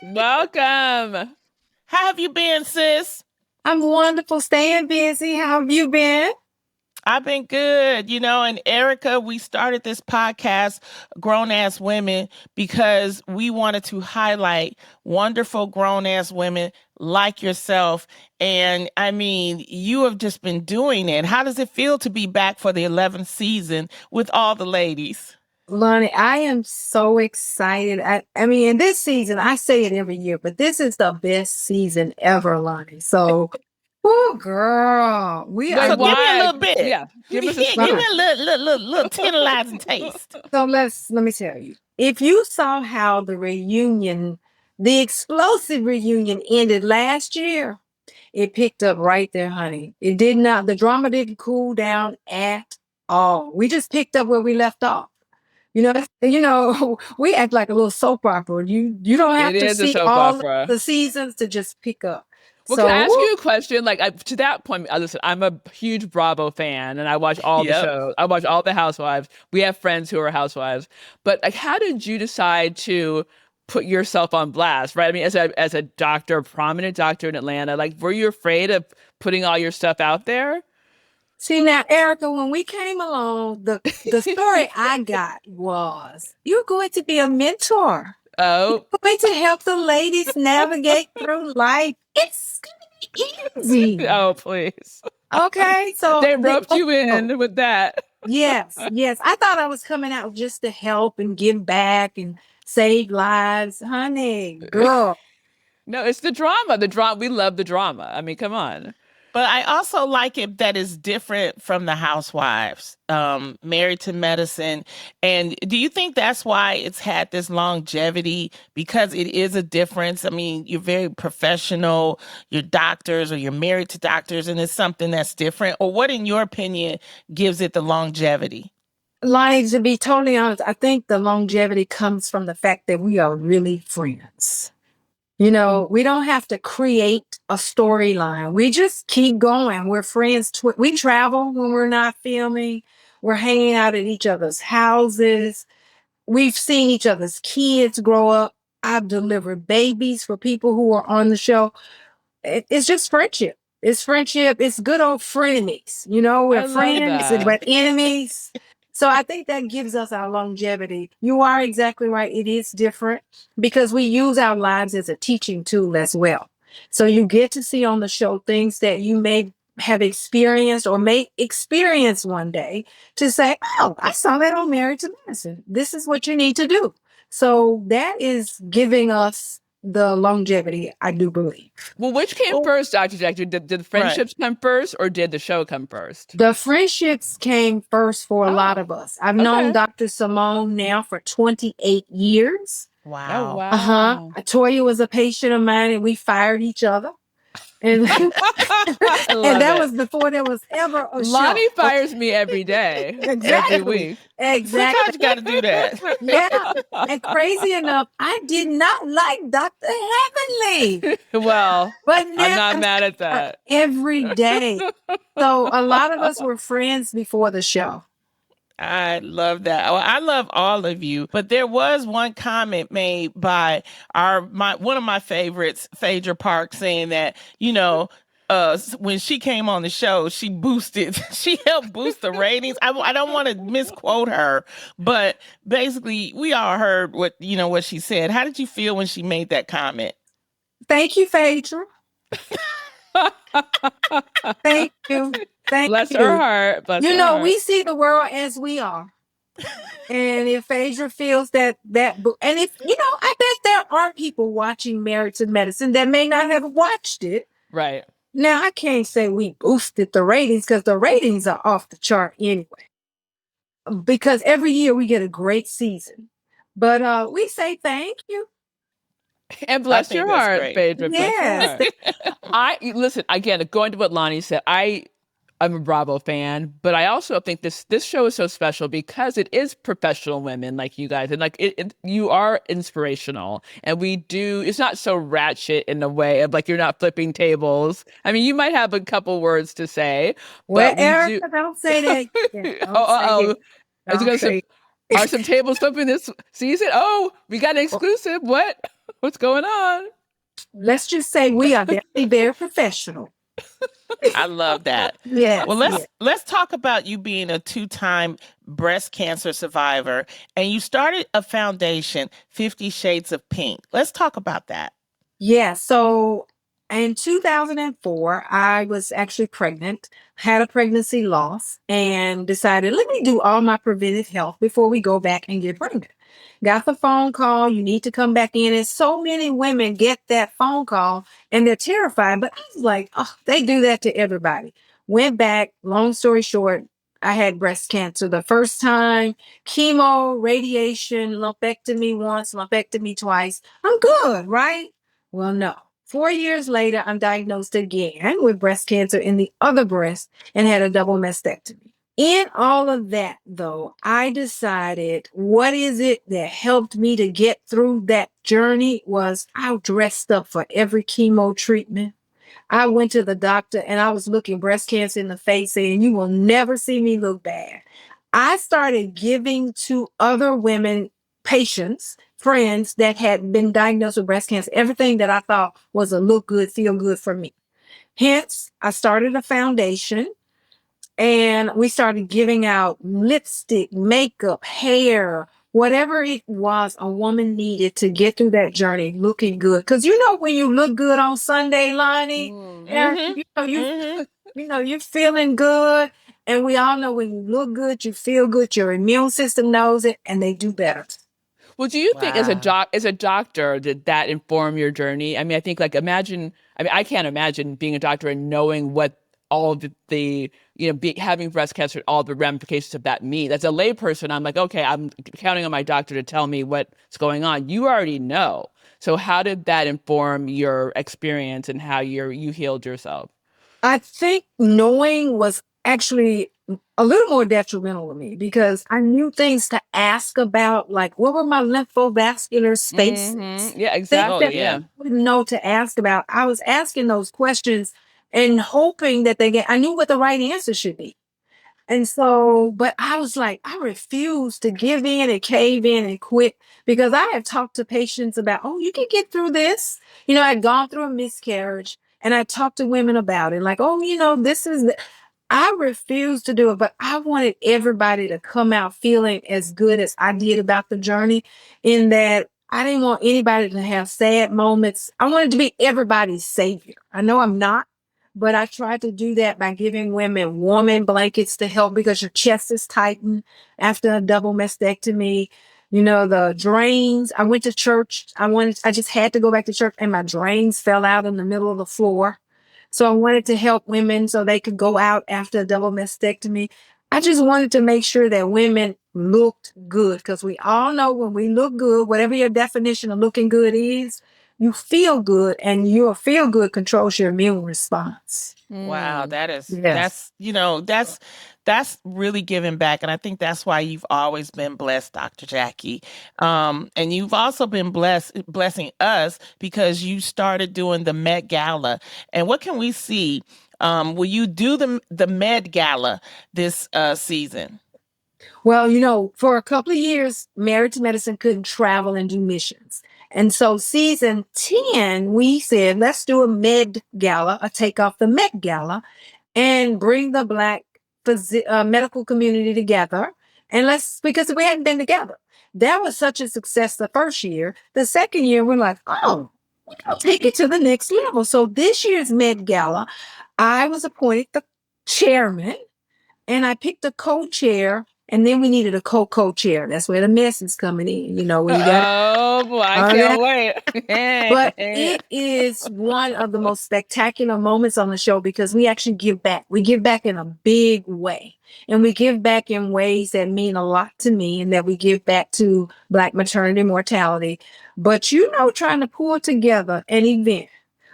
Speaker 4: Welcome.
Speaker 3: How have you been, sis?
Speaker 2: I'm wonderful, staying busy. How have you been?
Speaker 3: I've been good, and Erica, we started this podcast, Grown Ass Women, because we wanted to highlight wonderful grown ass women like yourself. And I mean, you have just been doing it. How does it feel to be back for the 11th season with all the ladies?
Speaker 2: Loni, I am so excited. I mean, in this season, I say it every year, but this is the best season ever, Loni. So... Oh, girl.
Speaker 3: So give me a little bit.
Speaker 4: Yeah.
Speaker 3: Give me a little tantalizing taste.
Speaker 2: So let me tell you. If you saw how the explosive reunion ended last year, it picked up right there, honey. The drama didn't cool down at all. We just picked up where we left off. We act like a little soap opera. You don't have to see all the seasons to just pick up.
Speaker 4: Well, can I ask you a question? To that point, listen, I'm a huge Bravo fan, and I watch all the shows. I watch all the Housewives. We have friends who are housewives. But how did you decide to put yourself on blast, right? I mean, as a doctor, a prominent doctor in Atlanta, were you afraid of putting all your stuff out there?
Speaker 2: See, now, Erica, when we came along, the story I got was, you're going to be a mentor.
Speaker 4: Oh.
Speaker 2: You're going to help the ladies navigate through life. It's going to be easy.
Speaker 4: Oh, please.
Speaker 2: Okay, so...
Speaker 4: They roped you in with that.
Speaker 2: Yes. I thought I was coming out just to help and give back and save lives. Honey, girl.
Speaker 3: No, it's the drama. We love the drama. I mean, come on. But I also like it that it's different from the Housewives, Married to Medicine. And do you think that's why it's had this longevity? Because it is a difference. I mean, you're very professional, you're doctors or you're married to doctors, and it's something that's different. Or what, in your opinion, gives it the longevity?
Speaker 2: Loni, to be totally honest, I think the longevity comes from the fact that we are really friends. We don't have to create a storyline. We just keep going. We're friends. We travel when we're not filming. We're hanging out at each other's houses. We've seen each other's kids grow up. I've delivered babies for people who are on the show. It's just friendship. It's friendship. It's good old frenemies. We're friends and we're enemies. So I think that gives us our longevity. You are exactly right. It is different because we use our lives as a teaching tool as well. So you get to see on the show things that you may have experienced or may experience one day to say, oh, I saw that on Married to Medicine. This is what you need to do. So that is giving us the longevity, I do believe.
Speaker 4: Well, which came first, Dr. Jackie? Did the friendships come first or did the show come first?
Speaker 2: The friendships came first for a lot of us. I've known Dr. Simone now for 28 years.
Speaker 3: Wow.
Speaker 4: Oh, wow.
Speaker 2: Toya was a patient of mine and we fired each other. And, that was before there was ever a show.
Speaker 4: Loni fires me every day.
Speaker 2: Exactly.
Speaker 4: Every week.
Speaker 2: Exactly.
Speaker 3: Sometimes you got to do that.
Speaker 2: Yeah. And crazy enough, I did not like Dr. Heavenly.
Speaker 4: Well,
Speaker 2: but now
Speaker 4: I'm not mad at that.
Speaker 2: Every day. So a lot of us were friends before the show.
Speaker 3: I love that. Well, I love all of you, but there was one comment made by one of my favorites, Phaedra Park, saying that, when she came on the show, she helped boost the ratings. I don't want to misquote her, but basically we all heard what she said. How did you feel when she made that comment?
Speaker 2: Thank you, Phaedra. Thank you.
Speaker 4: Bless her heart. Bless her heart.
Speaker 2: We see the world as we are. And if Phaedra feels and if, I bet there are people watching Married to Medicine that may not have watched it.
Speaker 4: Right.
Speaker 2: Now, I can't say we boosted the ratings because the ratings are off the chart anyway. Because every year we get a great season. But we say thank you.
Speaker 4: And bless your heart, Phaedra.
Speaker 2: Yes.
Speaker 4: Bless your heart. Listen, again, going to what Loni said, I'm a Bravo fan, but I also think this show is so special because it is professional women like you guys, and like you are inspirational, and it's not so ratchet in a way of like you're not flipping tables. I mean, you might have a couple words to say,
Speaker 2: well, Erica, don't say that.
Speaker 4: Are some tables flipping this season? Oh, we got an exclusive. What's going on?
Speaker 2: Let's just say we are very, very professional.
Speaker 3: I love that.
Speaker 2: Yeah.
Speaker 3: Well, let's talk about you being a 2-time breast cancer survivor, and you started a foundation, 50 Shades of Pink. Let's talk about that.
Speaker 2: Yeah. So in 2004, I was actually pregnant, had a pregnancy loss, and decided, let me do all my preventive health before we go back and get pregnant. Got the phone call, you need to come back in. And so many women get that phone call and they're terrified. But I was like, oh, they do that to everybody. Went back, long story short, I had breast cancer the first time, chemo, radiation, lumpectomy once, lumpectomy twice. I'm good, right? Well, no. 4 years later, I'm diagnosed again with breast cancer in the other breast and had a double mastectomy. In all of that, though, I decided what is it that helped me to get through that journey was I dressed up for every chemo treatment. I went to the doctor and I was looking breast cancer in the face saying, you will never see me look bad. I started giving to other women, patients, friends that had been diagnosed with breast cancer, everything that I thought was a look good, feel good for me. Hence, I started a foundation. And we started giving out lipstick, makeup, hair, whatever it was a woman needed to get through that journey looking good. Because when you look good on Sunday, Loni, you're feeling good. And we all know when you look good, you feel good, your immune system knows it, and they do better.
Speaker 4: Well, do you think as a doctor, did that inform your journey? I mean, I think I can't imagine being a doctor and knowing what all of the having breast cancer, all the ramifications of that mean. As a layperson, I'm like, okay, I'm counting on my doctor to tell me what's going on. You already know. So how did that inform your experience and how you healed yourself?
Speaker 2: I think knowing was actually a little more detrimental to me because I knew things to ask about, like what were my lymphovascular spaces?
Speaker 4: Mm-hmm. Yeah, exactly.
Speaker 2: I wouldn't know to ask about. I was asking those questions and hoping that I knew what the right answer should be. And so, but I was like, I refused to give in and cave in and quit because I had talked to patients about, oh, you can get through this. I'd gone through a miscarriage and I talked to women about it. Like, oh, I refused to do it, but I wanted everybody to come out feeling as good as I did about the journey, in that I didn't want anybody to have sad moments. I wanted to be everybody's savior. I know I'm not, but I tried to do that by giving women warming blankets to help because your chest is tightened after a double mastectomy. The drains. I went to church. I just had to go back to church and my drains fell out in the middle of the floor. So I wanted to help women so they could go out after a double mastectomy. I just wanted to make sure that women looked good because we all know when we look good, whatever your definition of looking good is, you feel good, and your feel good controls your immune response.
Speaker 3: Wow, that's really giving back. And I think that's why you've always been blessed, Dr. Jackie. And you've also been blessing us because you started doing the Met Gala. And what can we see? Will you do the Med Gala this season?
Speaker 2: Well, for a couple of years, Married to Medicine couldn't travel and do missions. And so season 10, we said, let's do a Med Gala, a take off the Met Gala, and bring the Black medical community together. And because we hadn't been together. That was such a success the first year. The second year, we're like, oh, I'll take it to the next level. So this year's Met Gala, I was appointed the chairman, and I picked a co-chair And then we needed a co-chair. That's where the mess is coming in. You know, when you got
Speaker 4: oh boy, I can't wait.
Speaker 2: But it is one of the most spectacular moments on the show because we actually give back. We give back in a big way. And we give back in ways that mean a lot to me and that we give back to Black maternity mortality. But you know, trying to pull together an event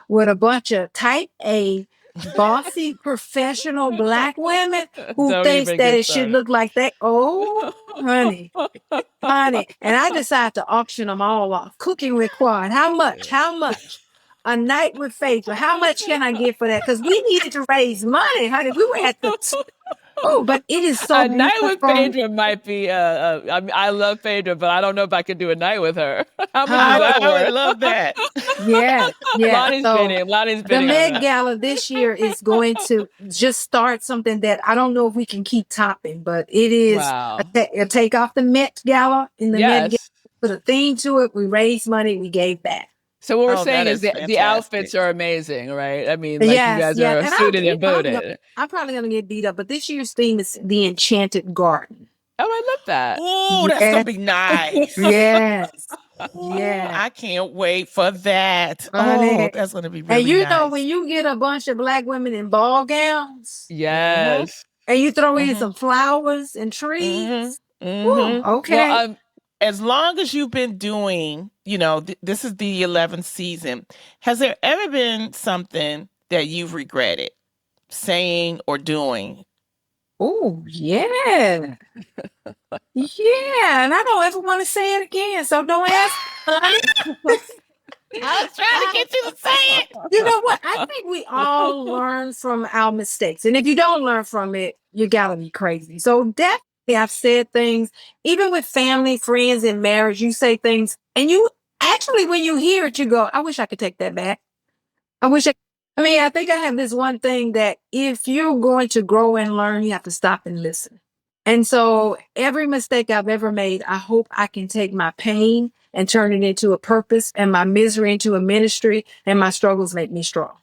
Speaker 2: with a bunch of type A, bossy, professional Black women who thinks that it should look like that. Oh, honey. And I decided to auction them all off. Cooking required. How much? How much? A night with Faith. How much can I get for that? Because we needed to raise money, honey. We were at the... Oh, but it is so
Speaker 4: a night with Phaedra might be. I love Phaedra, but I don't know if I could do a night with her. How much is that
Speaker 3: I would love that.
Speaker 2: Yeah.
Speaker 4: Lonnie's bidding.
Speaker 2: The Med Gala this year is going to just start something that I don't know if we can keep topping, but it is a take off the Met Gala in the Med Gala. Put a theme to it. We raised money. We gave back.
Speaker 4: So what we're saying is the outfits are amazing, right? I mean, like you guys are suited and booted.
Speaker 2: I'm probably going to get beat up, but this year's theme is the Enchanted Garden.
Speaker 4: Oh, I love that.
Speaker 3: Oh, that's going to be nice.
Speaker 2: Yes. Yeah.
Speaker 3: I can't wait for that. Oh, that's going to be really nice.
Speaker 2: And you know, when you get a bunch of Black women in ball gowns.
Speaker 4: Yes.
Speaker 2: And you throw in some flowers and trees. Ooh, okay.
Speaker 3: Well, as long as you've been doing, you know, this is the 11th season, has there ever been something that you've regretted saying or doing?
Speaker 2: Oh, yeah. Yeah. And I don't ever want to say it again. So don't ask.
Speaker 3: I was trying to get you to say it.
Speaker 2: You know what? I think we all learn from our mistakes. And if you don't learn from it, you gotta be crazy. So definitely I've said things, even with family, friends, and marriage, you say things, and you actually, when you hear it, you go, I wish I could take that back. I think I have this one thing that if you're going to grow and learn, you have to stop and listen. And so every mistake I've ever made, I hope I can take my pain and turn it into a purpose and my misery into a ministry and my struggles make me strong.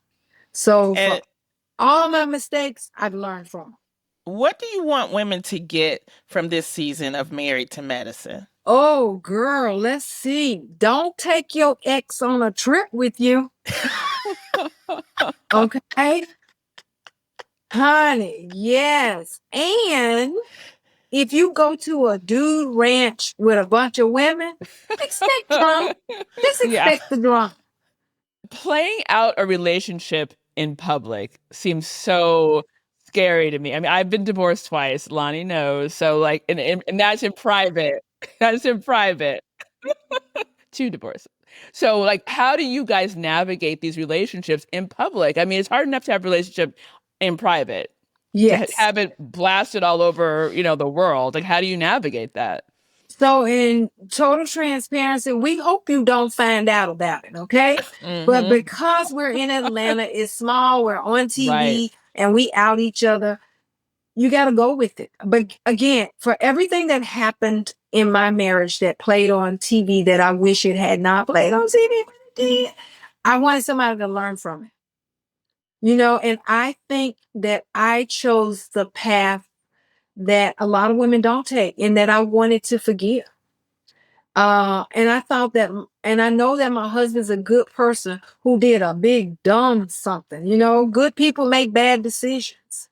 Speaker 2: So for all my mistakes, I've learned from them.
Speaker 3: What do you want women to get from this season of Married to Medicine?
Speaker 2: Oh, girl, let's see. Don't take your ex on a trip with you. Okay? Honey, yes. And if you go to a dude ranch with a bunch of women, expect drama. Just expect the drama.
Speaker 4: Playing out a relationship in public seems so scary to me. I mean, I've been divorced twice. Lonnie knows. So like, and that's in private. That's in private. 2 divorces. So like, how do you guys navigate these relationships in public? I mean, it's hard enough to have a relationship in private.
Speaker 2: Yes.
Speaker 4: To have it blasted all over, you know, the world. Like, how do you navigate that?
Speaker 2: So in total transparency, we hope you don't find out about it, okay? But because we're in Atlanta, it's small, we're on TV, and we out each other, you got to go with it. But again, for everything that happened in my marriage that played on TV that I wish it had not played on TV, I wanted somebody to learn from it. You know, and I think that I chose the path that a lot of women don't take and that I wanted to forgive. And I thought that, and I know that my husband's a good person who did a big dumb something. You know, good people make bad decisions.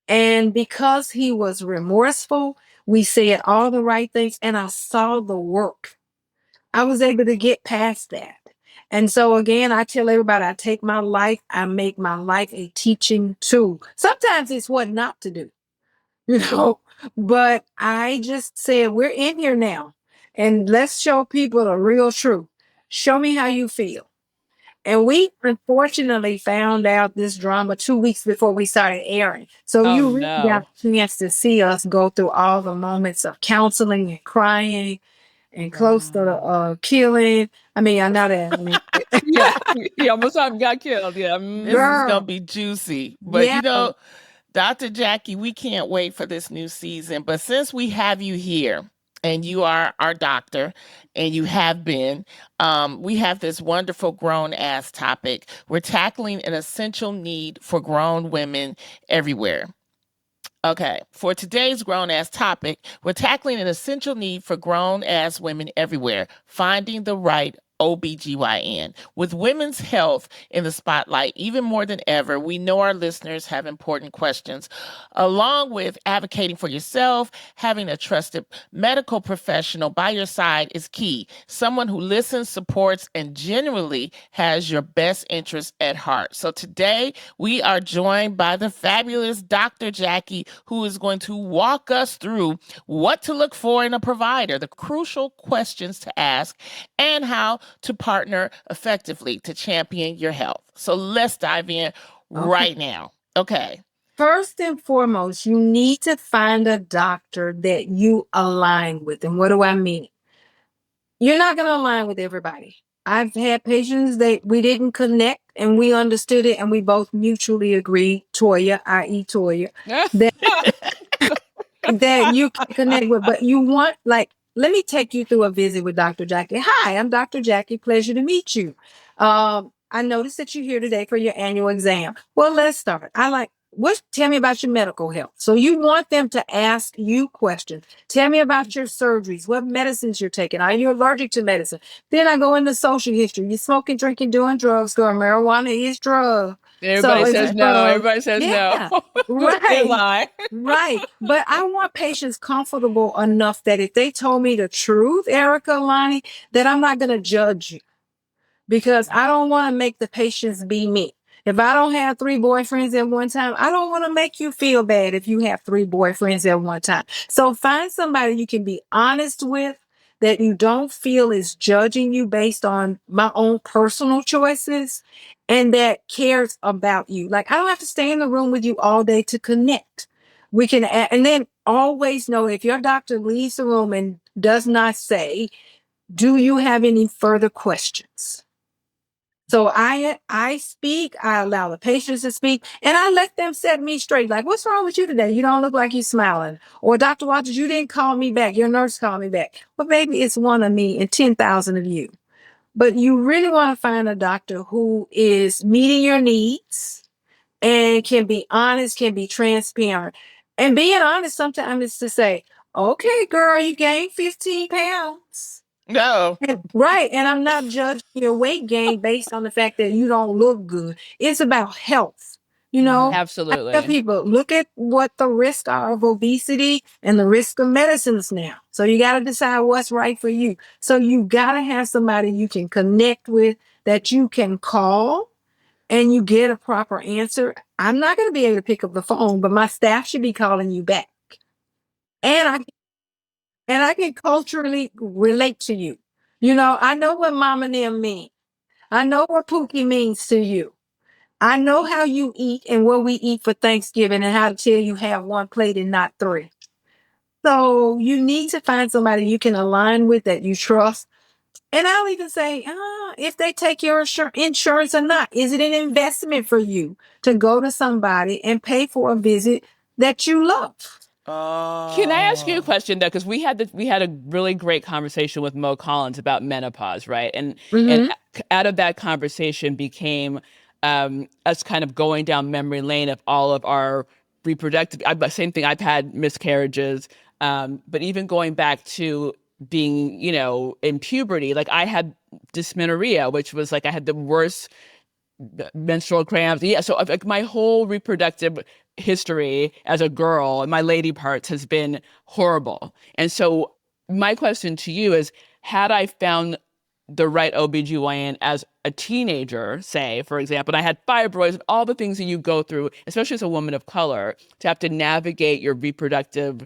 Speaker 2: And because he was remorseful, we said all the right things and I saw the work. I was able to get past that. And so again, I tell everybody, I take my life, I make my life a teaching tool. Sometimes it's what not to do, you know, but I just said, we're in here now and let's show people the real truth. Show me how you feel. And we unfortunately found out this drama 2 weeks before we started airing. So you really got a chance to see us go through all the moments of counseling and crying and close to the killing. I mean, I know that.
Speaker 4: He almost got killed. Yeah.
Speaker 3: This is going to be juicy. But you know, Dr. Jackie, we can't wait for this new season. But since we have you here, and you are our doctor, and you have been, we have this wonderful grown-ass topic. We're tackling an essential need for grown women everywhere. Okay, for today's grown-ass topic, we're tackling an essential need for grown-ass women everywhere, finding the right OBGYN. With women's health in the spotlight, even more than ever, we know our listeners have important questions. Along with advocating for yourself, having a trusted medical professional by your side is key. Someone who listens, supports, and genuinely has your best interests at heart. So today, we are joined by the fabulous Dr. Jackie, who is going to walk us through what to look for in a provider, the crucial questions to ask, and how to partner effectively to champion your health. So let's dive in right now. Okay.
Speaker 2: First and foremost, you need to find a doctor that you align with. And what do I mean? You're not going to align with everybody. I've had patients that we didn't connect and we understood it and we both mutually agreed, Toya, i.e. Toya, that you can connect with. But you want, let me take you through a visit with Dr. Jackie. Hi, I'm Dr. Jackie. Pleasure to meet you. I noticed that you're here today for your annual exam. Well, let's start. Tell me about your medical health. So you want them to ask you questions. Tell me about your surgeries, what medicines you're taking. Are you allergic to medicine? Then I go into social history. You smoking, drinking, doing drugs, girl. Marijuana is drug.
Speaker 4: Everybody says no. Everybody says no.
Speaker 2: Right. Right. But I want patients comfortable enough that if they told me the truth, Erica, Lonnie, that I'm not going to judge you because I don't want to make the patients be me. If I don't have 3 boyfriends at one time, I don't want to make you feel bad if you have 3 boyfriends at one time. So find somebody you can be honest with that you don't feel is judging you based on my own personal choices and that cares about you. Like, I don't have to stay in the room with you all day to connect. We can, and then always know if your doctor leaves the room and does not say, do you have any further questions? So I speak, I allow the patients to speak, and I let them set me straight. Like, what's wrong with you today? You don't look like you're smiling. Or Dr. Waters, you didn't call me back. Your nurse called me back. Well, baby, it's one of me and 10,000 of you. But you really want to find a doctor who is meeting your needs and can be honest, can be transparent. And being honest sometimes is to say, okay, girl, you gained 15 pounds.
Speaker 3: No.
Speaker 2: Right. And I'm not judging your weight gain based on the fact that you don't look good. It's about health. You know,
Speaker 4: absolutely.
Speaker 2: I tell people, look at what the risks are of obesity and the risk of medicines now. So you got to decide what's right for you. So you got to have somebody you can connect with, that you can call and you get a proper answer. I'm not going to be able to pick up the phone, but my staff should be calling you back. And I can culturally relate to you. You know, I know what mom and them mean. I know what Pookie means to you. I know how you eat and what we eat for Thanksgiving and how to tell you have 1 plate and not 3. So you need to find somebody you can align with that you trust. And I'll even say, if they take your insurance or not, is it an investment for you to go to somebody and pay for a visit that you love?
Speaker 4: Can I ask you a question though? Because we had a really great conversation with Mo Collins about menopause, right? And out of that conversation became us kind of going down memory lane of all of our reproductive. Same thing. I've had miscarriages, but even going back to being, in puberty, like I had dysmenorrhea, which was like I had the worst menstrual cramps. Yeah, so like my whole reproductive history as a girl and my lady parts has been horrible. And so my question to you is, had I found the right OBGYN as a teenager, say, for example, and I had fibroids and all the things that you go through, especially as a woman of color, to have to navigate your reproductive,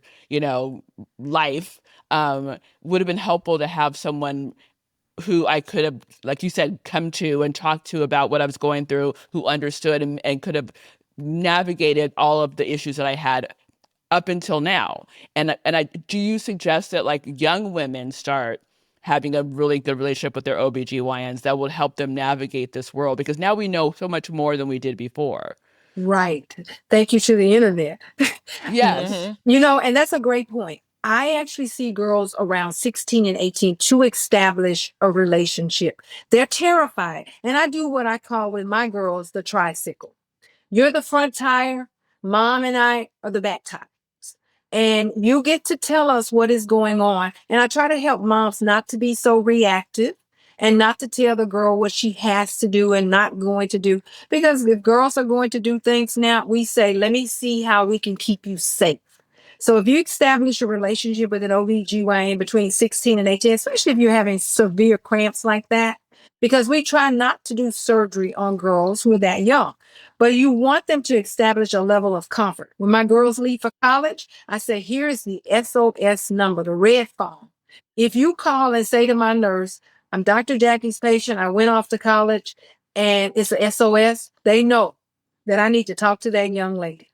Speaker 4: life, would have been helpful to have someone who I could have, like you said, come to and talk to about what I was going through, who understood and could have navigated all of the issues that I had up until now. And do you suggest that like young women start having a really good relationship with their OBGYNs that will help them navigate this world? Because now we know so much more than we did before.
Speaker 2: Right. Thank you to the internet.
Speaker 4: Yes.
Speaker 2: And that's a great point. I actually see girls around 16 and 18 to establish a relationship. They're terrified. And I do what I call with my girls the tricycle. You're the front tire. Mom and I are the back topics. And you get to tell us what is going on. And I try to help moms not to be so reactive and not to tell the girl what she has to do and not going to do. Because if girls are going to do things now, we say, let me see how we can keep you safe. So if you establish a relationship with an OBGYN between 16 and 18, especially if you're having severe cramps like that, because we try not to do surgery on girls who are that young, but you want them to establish a level of comfort. When my girls leave for college, I say, here's the SOS number, the red phone. If you call and say to my nurse, I'm Dr. Jackie's patient, I went off to college, and it's a SOS, they know that I need to talk to that young lady.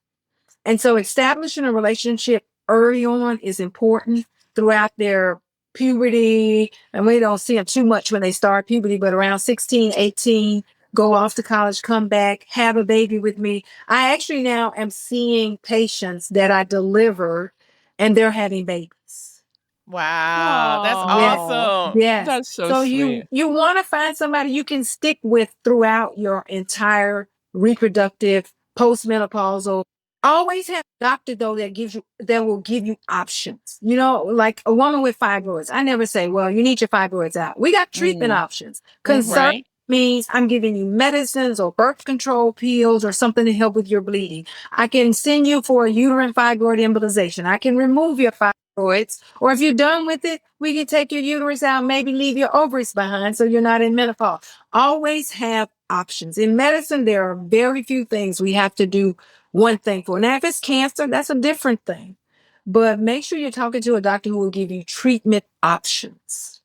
Speaker 2: And so establishing a relationship early on is important throughout their puberty. And we don't see them too much when they start puberty, but around 16, 18, go off to college, come back, have a baby with me. I actually now am seeing patients that I delivered and they're having babies.
Speaker 3: Wow, that's awesome.
Speaker 2: Yes.
Speaker 4: That's so sweet.
Speaker 2: You want to find somebody you can stick with throughout your entire reproductive, postmenopausal. Always have a doctor though that will give you options. You know, like a woman with fibroids. I never say, well, you need your fibroids out. We got treatment options. Concern means I'm giving you medicines or birth control pills or something to help with your bleeding. I can send you for a uterine fibroid embolization. I can remove your fibroids, or if you're done with it, we can take your uterus out, maybe leave your ovaries behind so you're not in menopause. Always have options. In medicine, there are very few things we have to do one thing for. Now, if it's cancer, that's a different thing. But make sure you're talking to a doctor who will give you treatment options.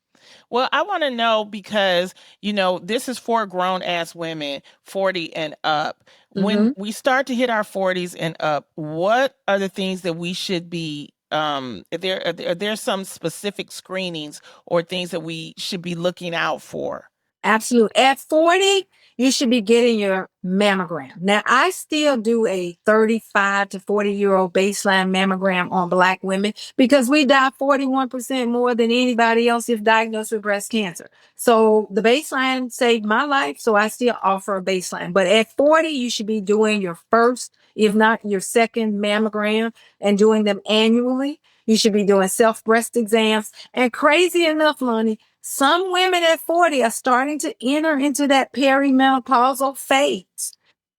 Speaker 3: Well, I want to know because, this is for grown ass women, 40 and up. When we start to hit our 40s and up, what are the things that we should be, are there some specific screenings or things that we should be looking out for?
Speaker 2: Absolutely. At 40, you should be getting your mammogram. Now, I still do a 35 to 40-year-old baseline mammogram on Black women because we die 41% more than anybody else if diagnosed with breast cancer. So the baseline saved my life, so I still offer a baseline. But at 40, you should be doing your first, if not your second mammogram, and doing them annually. You should be doing self-breast exams. And crazy enough, Loni, some women at 40 are starting to enter into that perimenopausal phase.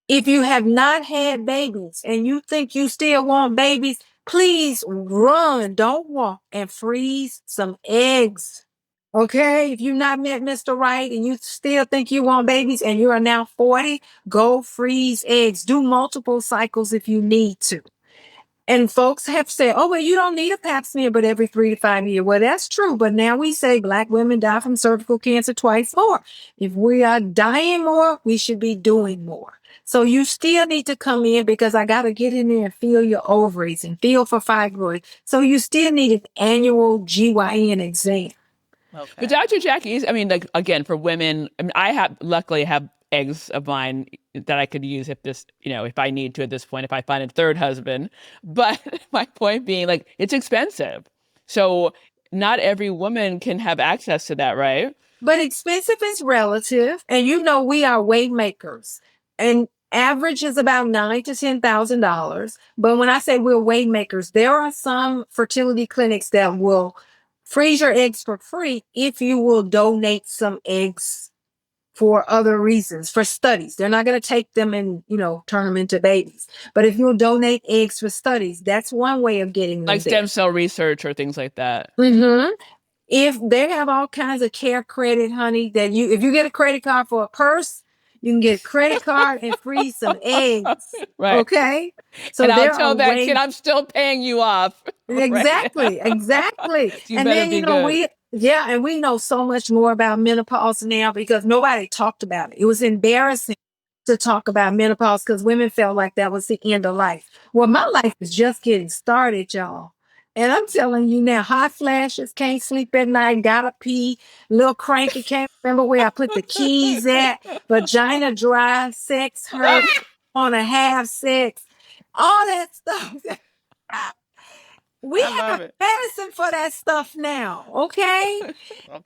Speaker 2: If you have not had babies and you think you still want babies, please run, don't walk, and freeze some eggs. Okay? If you've not met Mr. Right and you still think you want babies and you are now 40, go freeze eggs. Do multiple cycles if you need to. And folks have said, oh, well, you don't need a pap smear, but every 3 to 5 years. Well, that's true. But now we say Black women die from cervical cancer twice more. If we are dying more, we should be doing more. So you still need to come in because I got to get in there and feel your ovaries and feel for fibroids. So you still need an annual GYN exam.
Speaker 4: Okay. But Dr. Jackie, I mean, like, again, for women, I mean, luckily have eggs of mine that I could use if I need to at this point, if I find a third husband. But my point being, like, it's expensive. So not every woman can have access to that, right?
Speaker 2: But expensive is relative. And we are weight makers. And average is about $9,000 to $10,000. But when I say we're weight makers, there are some fertility clinics that will freeze your eggs for free if you will donate some eggs for other reasons, for studies. They're not going to take them and, turn them into babies. But if you'll donate eggs for studies, that's one way of getting them
Speaker 4: like stem cell research or things like that.
Speaker 2: If they have all kinds of care credit, honey, that if you get a credit card for a purse, you can get a credit card and freeze some eggs.
Speaker 4: Right.
Speaker 2: Okay.
Speaker 4: So and I'll tell that kid I'm still paying you off.
Speaker 2: Exactly.
Speaker 4: Right?
Speaker 2: Exactly.
Speaker 4: You and then,
Speaker 2: and we know so much more about menopause now because nobody talked about it. It was embarrassing to talk about menopause because women felt like that was the end of life. Well, my life is just getting started, y'all. And I'm telling you now, hot flashes, can't sleep at night, gotta pee, little cranky, can't remember where I put the keys at, vagina dry, sex hurt, want to have sex, all that stuff. We have medicine for that stuff now, okay?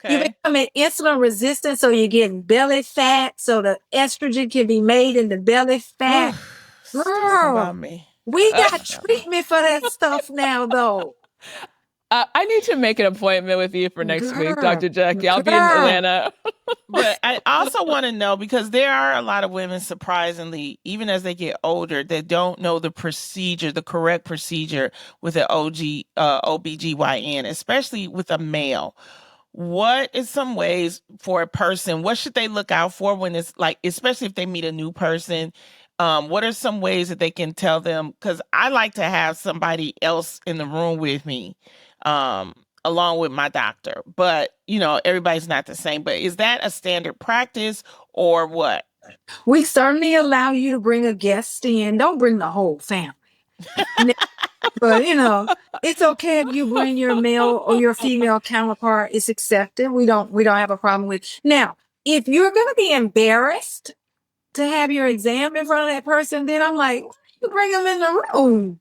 Speaker 2: You become insulin resistant, so you're getting belly fat, so the estrogen can be made in the belly fat.
Speaker 3: Girl,
Speaker 2: We got treatment for that stuff now, though.
Speaker 4: I need to make an appointment with you for next week, Dr. Jackie. I'll be in Atlanta.
Speaker 3: But I also want to know, because there are a lot of women, surprisingly, even as they get older, that don't know the procedure, the correct procedure with an OBGYN, especially with a male. What is some ways for a person? What should they look out for when it's like, especially if they meet a new person? What are some ways that they can tell them? Because I like to have somebody else in the room with me, along with my doctor. But, everybody's not the same. But is that a standard practice or what?
Speaker 2: We certainly allow you to bring a guest in. Don't bring the whole family. But, it's okay if you bring your male or your female counterpart. It's accepted. We don't have a problem with. Now, if you're going to be embarrassed to have your exam in front of that person, then I'm like, you bring them in the room.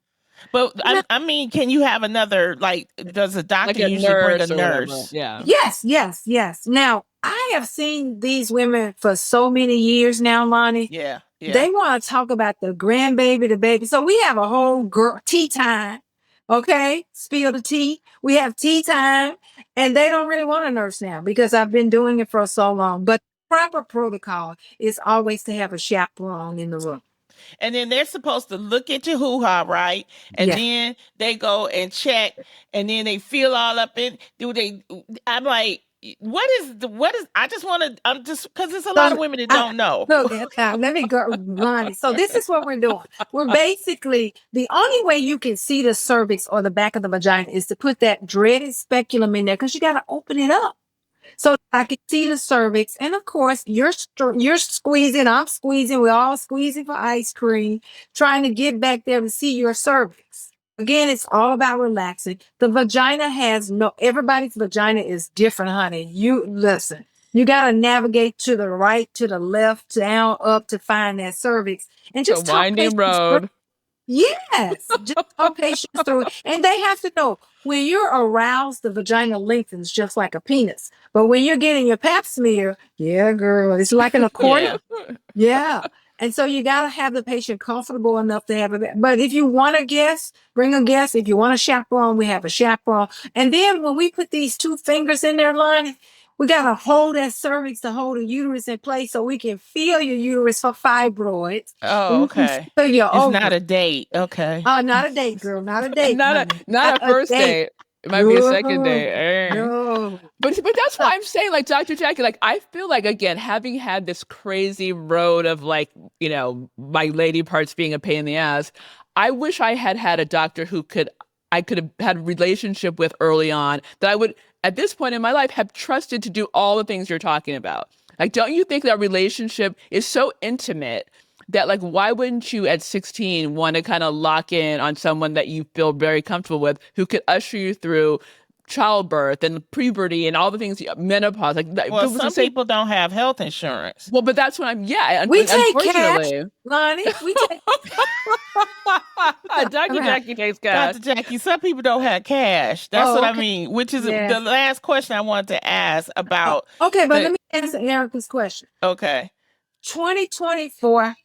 Speaker 3: But I mean, can you have another, does a doctor usually bring a nurse?
Speaker 4: Yeah.
Speaker 2: Yes. Now, I have seen these women for so many years now, Loni.
Speaker 3: Yeah.
Speaker 2: They want to talk about the grandbaby, the baby. So we have a whole tea time. Okay, spill the tea. We have tea time, and they don't really want a nurse now because I've been doing it for so long. But proper protocol is always to have a chaperone in the room.
Speaker 3: And then they're supposed to look at your hoo-ha, right? And then they go and check, and then they feel all up in. I'm like, what is? I just want to. I'm just because there's a lot of women that don't know.
Speaker 2: Let me go, Lonnie. So this is what we're doing. We're basically, the only way you can see the cervix or the back of the vagina is to put that dreaded speculum in there, because you got to open it up. So I can see the cervix. And of course, you're squeezing, I'm squeezing, we're all squeezing for ice cream, trying to get back there to see your cervix. Again, it's all about relaxing. The vagina everybody's vagina is different, honey. You listen, you got to navigate to the right, to the left, down, up to find that cervix. And just
Speaker 4: a winding road.
Speaker 2: Yes, just talk patients through it. And they have to know, when you're aroused, the vagina lengthens just like a penis. But when you're getting your pap smear, yeah, girl, it's like an accordion. Yeah. And so you got to have the patient comfortable enough to have it. But if you want a guest, bring a guest. If you want a chaperone, we have a chaperone. And then when we put these two fingers in their line, we got to hold that cervix to hold the uterus in place so we can feel your uterus for fibroids.
Speaker 3: Oh, okay. It's not a date. Okay.
Speaker 2: Oh, not a date, girl. Not a date.
Speaker 4: not a first date. It might be a second date.
Speaker 2: No.
Speaker 4: But that's why I'm saying, Dr. Jackie, I feel like, again, having had this crazy road of my lady parts being a pain in the ass, I wish I had a doctor who I could have had a relationship with early on, that I would, at this point in my life, have trusted to do all the things you're talking about. Don't you think that relationship is so intimate that, why wouldn't you at 16 want to kind of lock in on someone that you feel very comfortable with, who could usher you through childbirth and puberty and all the things, menopause?
Speaker 3: Some people don't have health insurance.
Speaker 4: Well, but that's what
Speaker 2: we take cash, Lonnie. We take
Speaker 4: Dr. Jackie takes cash.
Speaker 3: Dr. Jackie, some people don't have cash. That's what I mean, which is the last question I wanted to ask about.
Speaker 2: Okay, but let me answer Erica's question.
Speaker 3: Okay.
Speaker 2: 2024,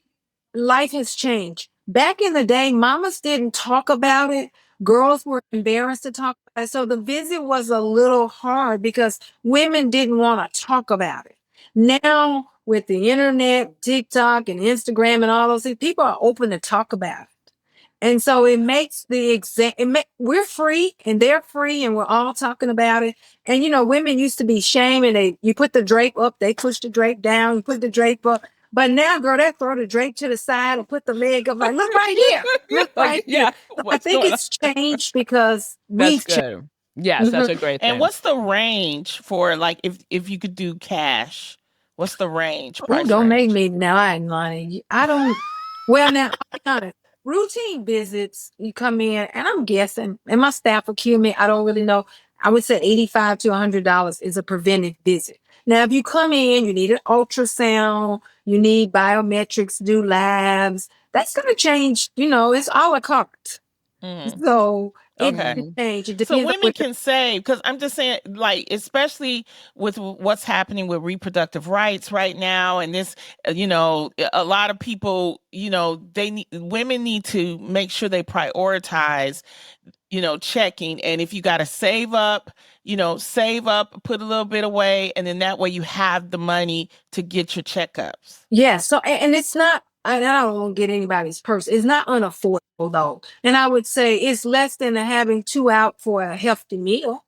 Speaker 2: life has changed. Back in the day, mamas didn't talk about it. Girls were embarrassed to talk about it. So the visit was a little hard because women didn't want to talk about it. Now, with the internet, TikTok and Instagram and all those things, people are open to talk about it. And so it makes we're free and they're free and we're all talking about it. And, women used to be shamed, and you put the drape up, they push the drape down, you put the drape up. But now, girl, they throw the drape to the side and put the leg up, look right here. Look right here. I think it's changed because we've changed.
Speaker 4: Yes, that's a great thing.
Speaker 3: And what's the range for, if you could do cash? What's the range?
Speaker 2: Don't make me now. I don't. Well, now, I'll be honest. Routine visits, you come in, and I'm guessing, and my staff will kill me. I don't really know. I would say $85 to $100 is a preventive visit. Now, if you come in, you need an ultrasound, you need biometrics, do labs. That's going to change. It's a la carte. So It
Speaker 3: Okay.
Speaker 2: can change. It
Speaker 3: So
Speaker 2: depends on
Speaker 3: women can save, because I'm just saying, like, especially with what's happening with reproductive rights right now, and this, a lot of people, women need to make sure they prioritize, checking. And if you got to save up, put a little bit away, and then that way you have the money to get your checkups.
Speaker 2: Yeah. So, and it's not, I don't want to get anybody's purse. It's not unaffordable though. And I would say it's less than having 2 out for a healthy meal.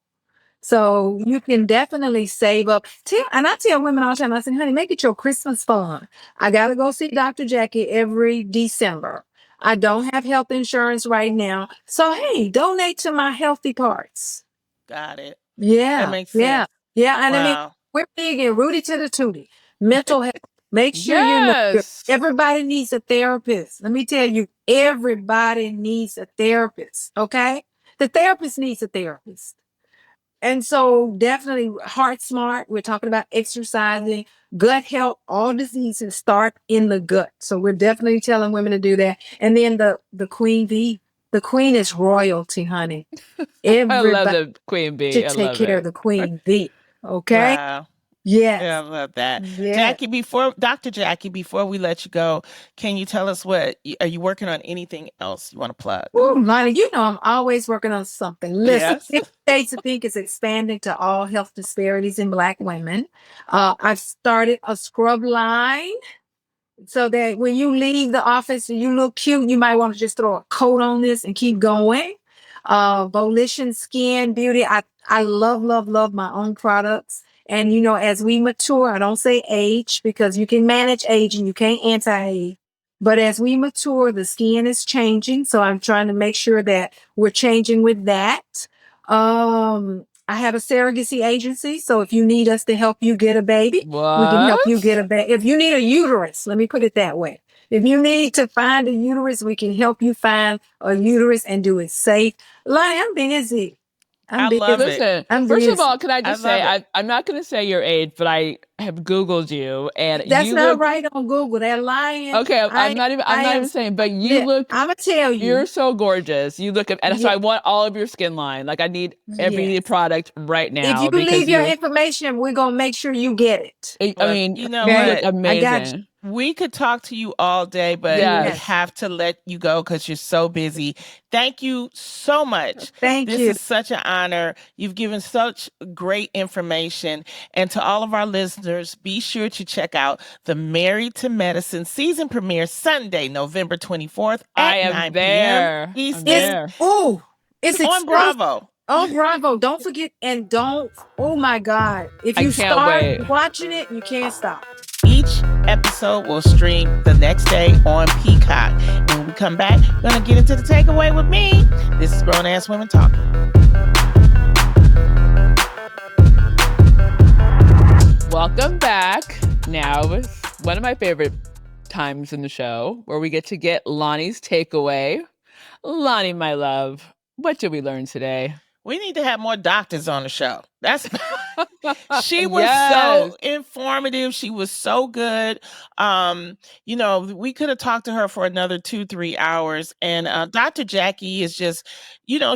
Speaker 2: So you can definitely save up. And I tell women all the time, I say, honey, make it your Christmas fund. I got to go see Dr. Jackie every December. I don't have health insurance right now. So, hey, donate to my healthy parts.
Speaker 3: Got it.
Speaker 2: Yeah.
Speaker 3: That makes sense.
Speaker 2: Yeah. And I mean,
Speaker 3: Wow.
Speaker 2: we're big and Rudy to the tootie. Mental health. Make sure you know everybody needs a therapist. Let me tell you, everybody needs a therapist. Okay? The therapist needs a therapist. And so definitely heart smart. We're talking about exercising, gut health, all diseases start in the gut. So we're definitely telling women to do that. And then the queen bee. The queen is royalty, honey. Everybody
Speaker 4: I love the queen bee.
Speaker 2: should take care of the queen bee. Okay?
Speaker 3: Wow.
Speaker 2: Yes.
Speaker 3: Yeah, I love that.
Speaker 2: Yes.
Speaker 3: Dr. Jackie, before we let you go, can you tell us are you working on anything else you want to plug?
Speaker 2: Ooh, Lonnie, I'm always working on something. Listen, 50 Shades of Pink is expanding to all health disparities in Black women. I've started a scrub line so that when you leave the office and you look cute, you might want to just throw a coat on this and keep going. Volition Skin Beauty. I love my own products. And, as we mature, I don't say age because you can manage age and you can't anti-age. But as we mature, the skin is changing. So I'm trying to make sure that we're changing with that. I have a surrogacy agency. So if you need us to help you get a baby, we can help you get a baby. If you need a uterus, let me put it that way. If you need to find a uterus, we can help you find a uterus and do it safe. Lonnie, I'm busy.
Speaker 3: I love it.
Speaker 4: First of all, can I just say, I'm not going to say your age, but I have Googled you, and
Speaker 2: that's not right on Google. They're lying.
Speaker 4: Okay, I'm not even saying, but you look.
Speaker 2: I'm gonna tell you,
Speaker 4: you're so gorgeous. You look, and so I want all of your skin line. Like I need every product right now.
Speaker 2: If you leave your information, we're gonna make sure you get it.
Speaker 4: I mean,
Speaker 3: you know
Speaker 4: what?
Speaker 3: Look
Speaker 4: amazing.
Speaker 2: I got you.
Speaker 3: We could talk to you all day, but we have to let you go because you're so busy. Thank you so much.
Speaker 2: Thank you.
Speaker 3: This is such an honor. You've given such great information. And to all of our listeners, be sure to check out the Married to Medicine season premiere Sunday, November 24th at 9 p.m. Eastern.
Speaker 2: It's
Speaker 3: on Bravo.
Speaker 2: Oh, Bravo. Don't forget, and oh my God. If you start watching it, you can't stop.
Speaker 3: Each episode will stream the next day on Peacock. And when we come back, we're going to get into the takeaway with me. This is Grown Ass Women Talking.
Speaker 4: Welcome back. Now, one of my favorite times in the show where we get to get Lonnie's takeaway. Lonnie, my love, what did we learn today?
Speaker 3: We need to have more doctors on the show. She was so informative. She was so good. We could have talked to her for another 2-3 hours. And Dr. Jackie is just,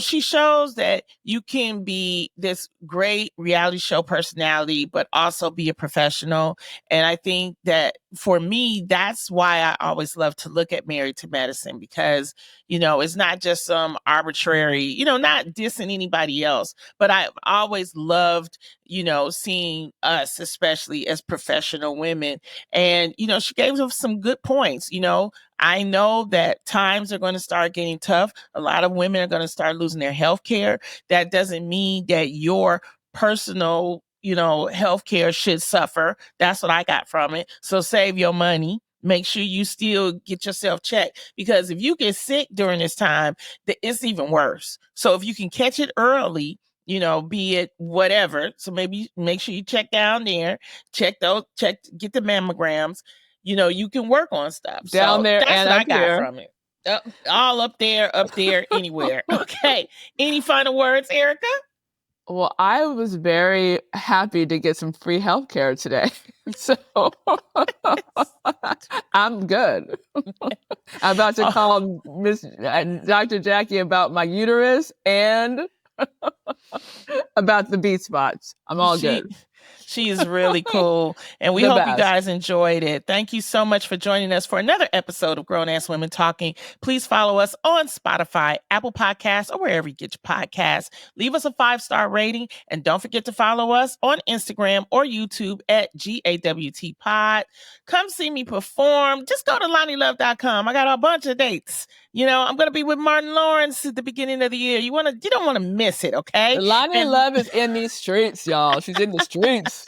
Speaker 3: she shows that you can be this great reality show personality, but also be a professional. And I think that for me, that's why I always love to look at Married to Medicine, because, it's not just some arbitrary, not dissing anybody else, but I've always loved, seeing us, especially as professional women. And, she gave us some good points. I know that times are going to start getting tough. A lot of women are going to start losing their health care. That doesn't mean that your personal, health care should suffer. That's what I got from it. So save your money. Make sure you still get yourself checked, because if you get sick during this time, it's even worse. So if you can catch it early, be it whatever. So maybe make sure you check down there, get the mammograms. You can work on stuff
Speaker 4: down there.
Speaker 3: That's
Speaker 4: and
Speaker 3: what I
Speaker 4: up
Speaker 3: got
Speaker 4: there.
Speaker 3: from it. All up there, anywhere. Okay. Any final words, Erica?
Speaker 4: Well, I was very happy to get some free healthcare today. So I'm good. I'm about to call Dr. Jackie about my uterus and about the B spots. I'm all good.
Speaker 3: She is really cool. And we hope you guys enjoyed it. Thank you so much for joining us for another episode of Grown Ass Women Talking. Please follow us on Spotify, Apple Podcasts, or wherever you get your podcasts. Leave us a 5-star rating. And don't forget to follow us on Instagram or YouTube at GAWT Pod. Come see me perform. Just go to LonnieLove.com. I got a bunch of dates. I'm going to be with Martin Lawrence at the beginning of the year. You don't want to miss it, okay?
Speaker 4: Lonnie Love is in these streets, y'all. She's in the streets.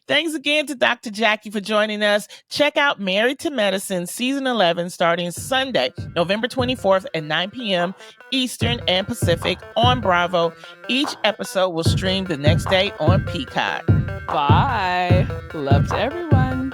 Speaker 3: Thanks again to Dr. Jackie for joining us. Check out Married to Medicine Season 11 starting Sunday, November 24th at 9 p.m. Eastern and Pacific on Bravo. Each episode will stream the next day on Peacock.
Speaker 4: Bye. Love to everyone.